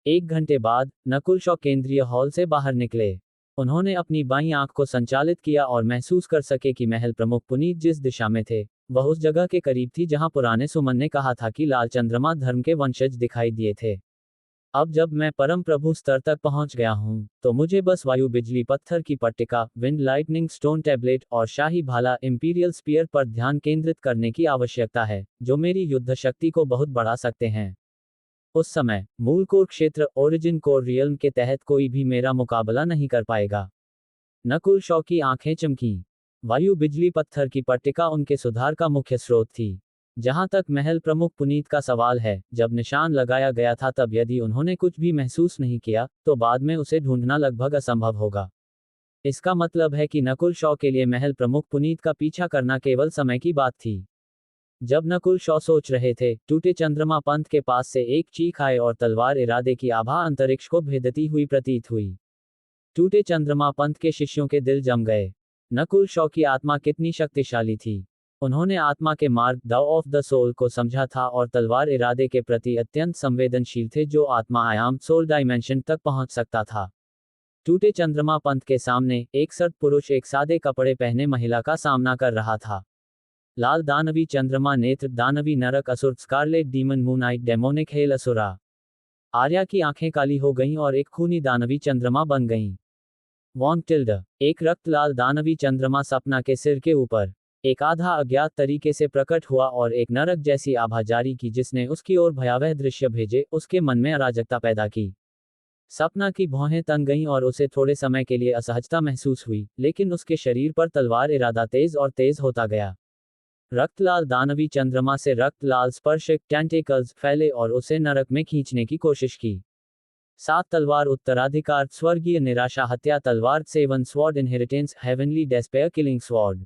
1 घंटे बाद नकुल शॉ केंद्रीय हॉल से बाहर निकले। उन्होंने अपनी बाईं आंख को संचालित किया और महसूस कर सके कि महल प्रमुख पुनीत जिस दिशा में थे, वह उस जगह के करीब थी जहां पुराने सुमन ने कहा था कि लाल चंद्रमा धर्म के वंशज दिखाई दिए थे। अब जब मैं परम प्रभु स्तर तक पहुंच गया हूं, तो मुझे बस वायु बिजली पत्थर की पट्टिका, विंड लाइटनिंग स्टोन टैबलेट और शाही भाला इंपीरियल स्पीयर पर ध्यान केंद्रित करने की आवश्यकता है, जो मेरी युद्ध शक्ति को बहुत बढ़ा सकते हैं। उस समय मूल कोर क्षेत्र ओरिजिन कोर रियल्म के तहत कोई भी मेरा मुकाबला नहीं कर पाएगा। नकुल शॉ की आंखें चमकीं। वायु बिजली पत्थर की पट्टिका उनके सुधार का मुख्य स्रोत थी। जहां तक महल प्रमुख पुनीत का सवाल है, जब निशान लगाया गया था तब यदि उन्होंने कुछ भी महसूस नहीं किया, तो बाद में उसे ढूंढना लगभग असंभव होगा। इसका मतलब है कि नकुल शॉ के लिए महल प्रमुख पुनीत का पीछा करना केवल समय की बात थी। जब नकुल शॉ सोच रहे थे, टूटे चंद्रमा पंथ के पास से एक चीख आए और तलवार इरादे की आभा अंतरिक्ष को भेदती हुई प्रतीत हुई। टूटे चंद्रमा पंथ के शिष्यों के दिल जम गए। नकुल शॉ की आत्मा कितनी शक्तिशाली थी। उन्होंने आत्मा के मार्ग द ऑफ द सोल को समझा था और तलवार इरादे के प्रति अत्यंत संवेदनशील थे, जो आत्मा आयाम सोल डायमेंशन तक पहुंच सकता था। टूटे चंद्रमा पंथ के सामने एक सर्द पुरुष एक सादे कपड़े पहने महिला का सामना कर रहा था। लाल दानवी चंद्रमा नेत्र दानवी नरक असुर scarlet demon Moon Knight demonic hell असुरा। आर्या की आंखें काली हो गईं और एक खूनी दानवी चंद्रमा बन गईं। वॉन टिल्ड, एक रक्त लाल दानवी चंद्रमा सपना के सिर के ऊपर एक आधा अज्ञात तरीके से प्रकट हुआ और एक नरक जैसी आभा जारी की जिसने उसकी ओर भयावह दृश्य भेजे, उसके मन में अराजकता पैदा की। सपना की भौहें तन गईं और उसे थोड़े समय के लिए असहजता महसूस हुई, लेकिन उसके शरीर पर तलवार इरादा तेज और तेज होता गया। रक्तलाल दानवी चंद्रमा से रक्त लाल स्पर्शक टेंटेकल्स फैले और उसे नरक में खींचने की कोशिश की। 7 तलवार उत्तराधिकार स्वर्गीय निराशा हत्या तलवार 7 sword inheritance heavenly despair killing sword.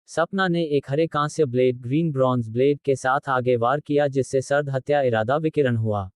सपना ने एक हरे कांस्य ब्लेड ग्रीन ब्रॉन्ज ब्लेड के साथ आगे वार किया जिससे सर्द हत्या इरादा विकिरण हुआ।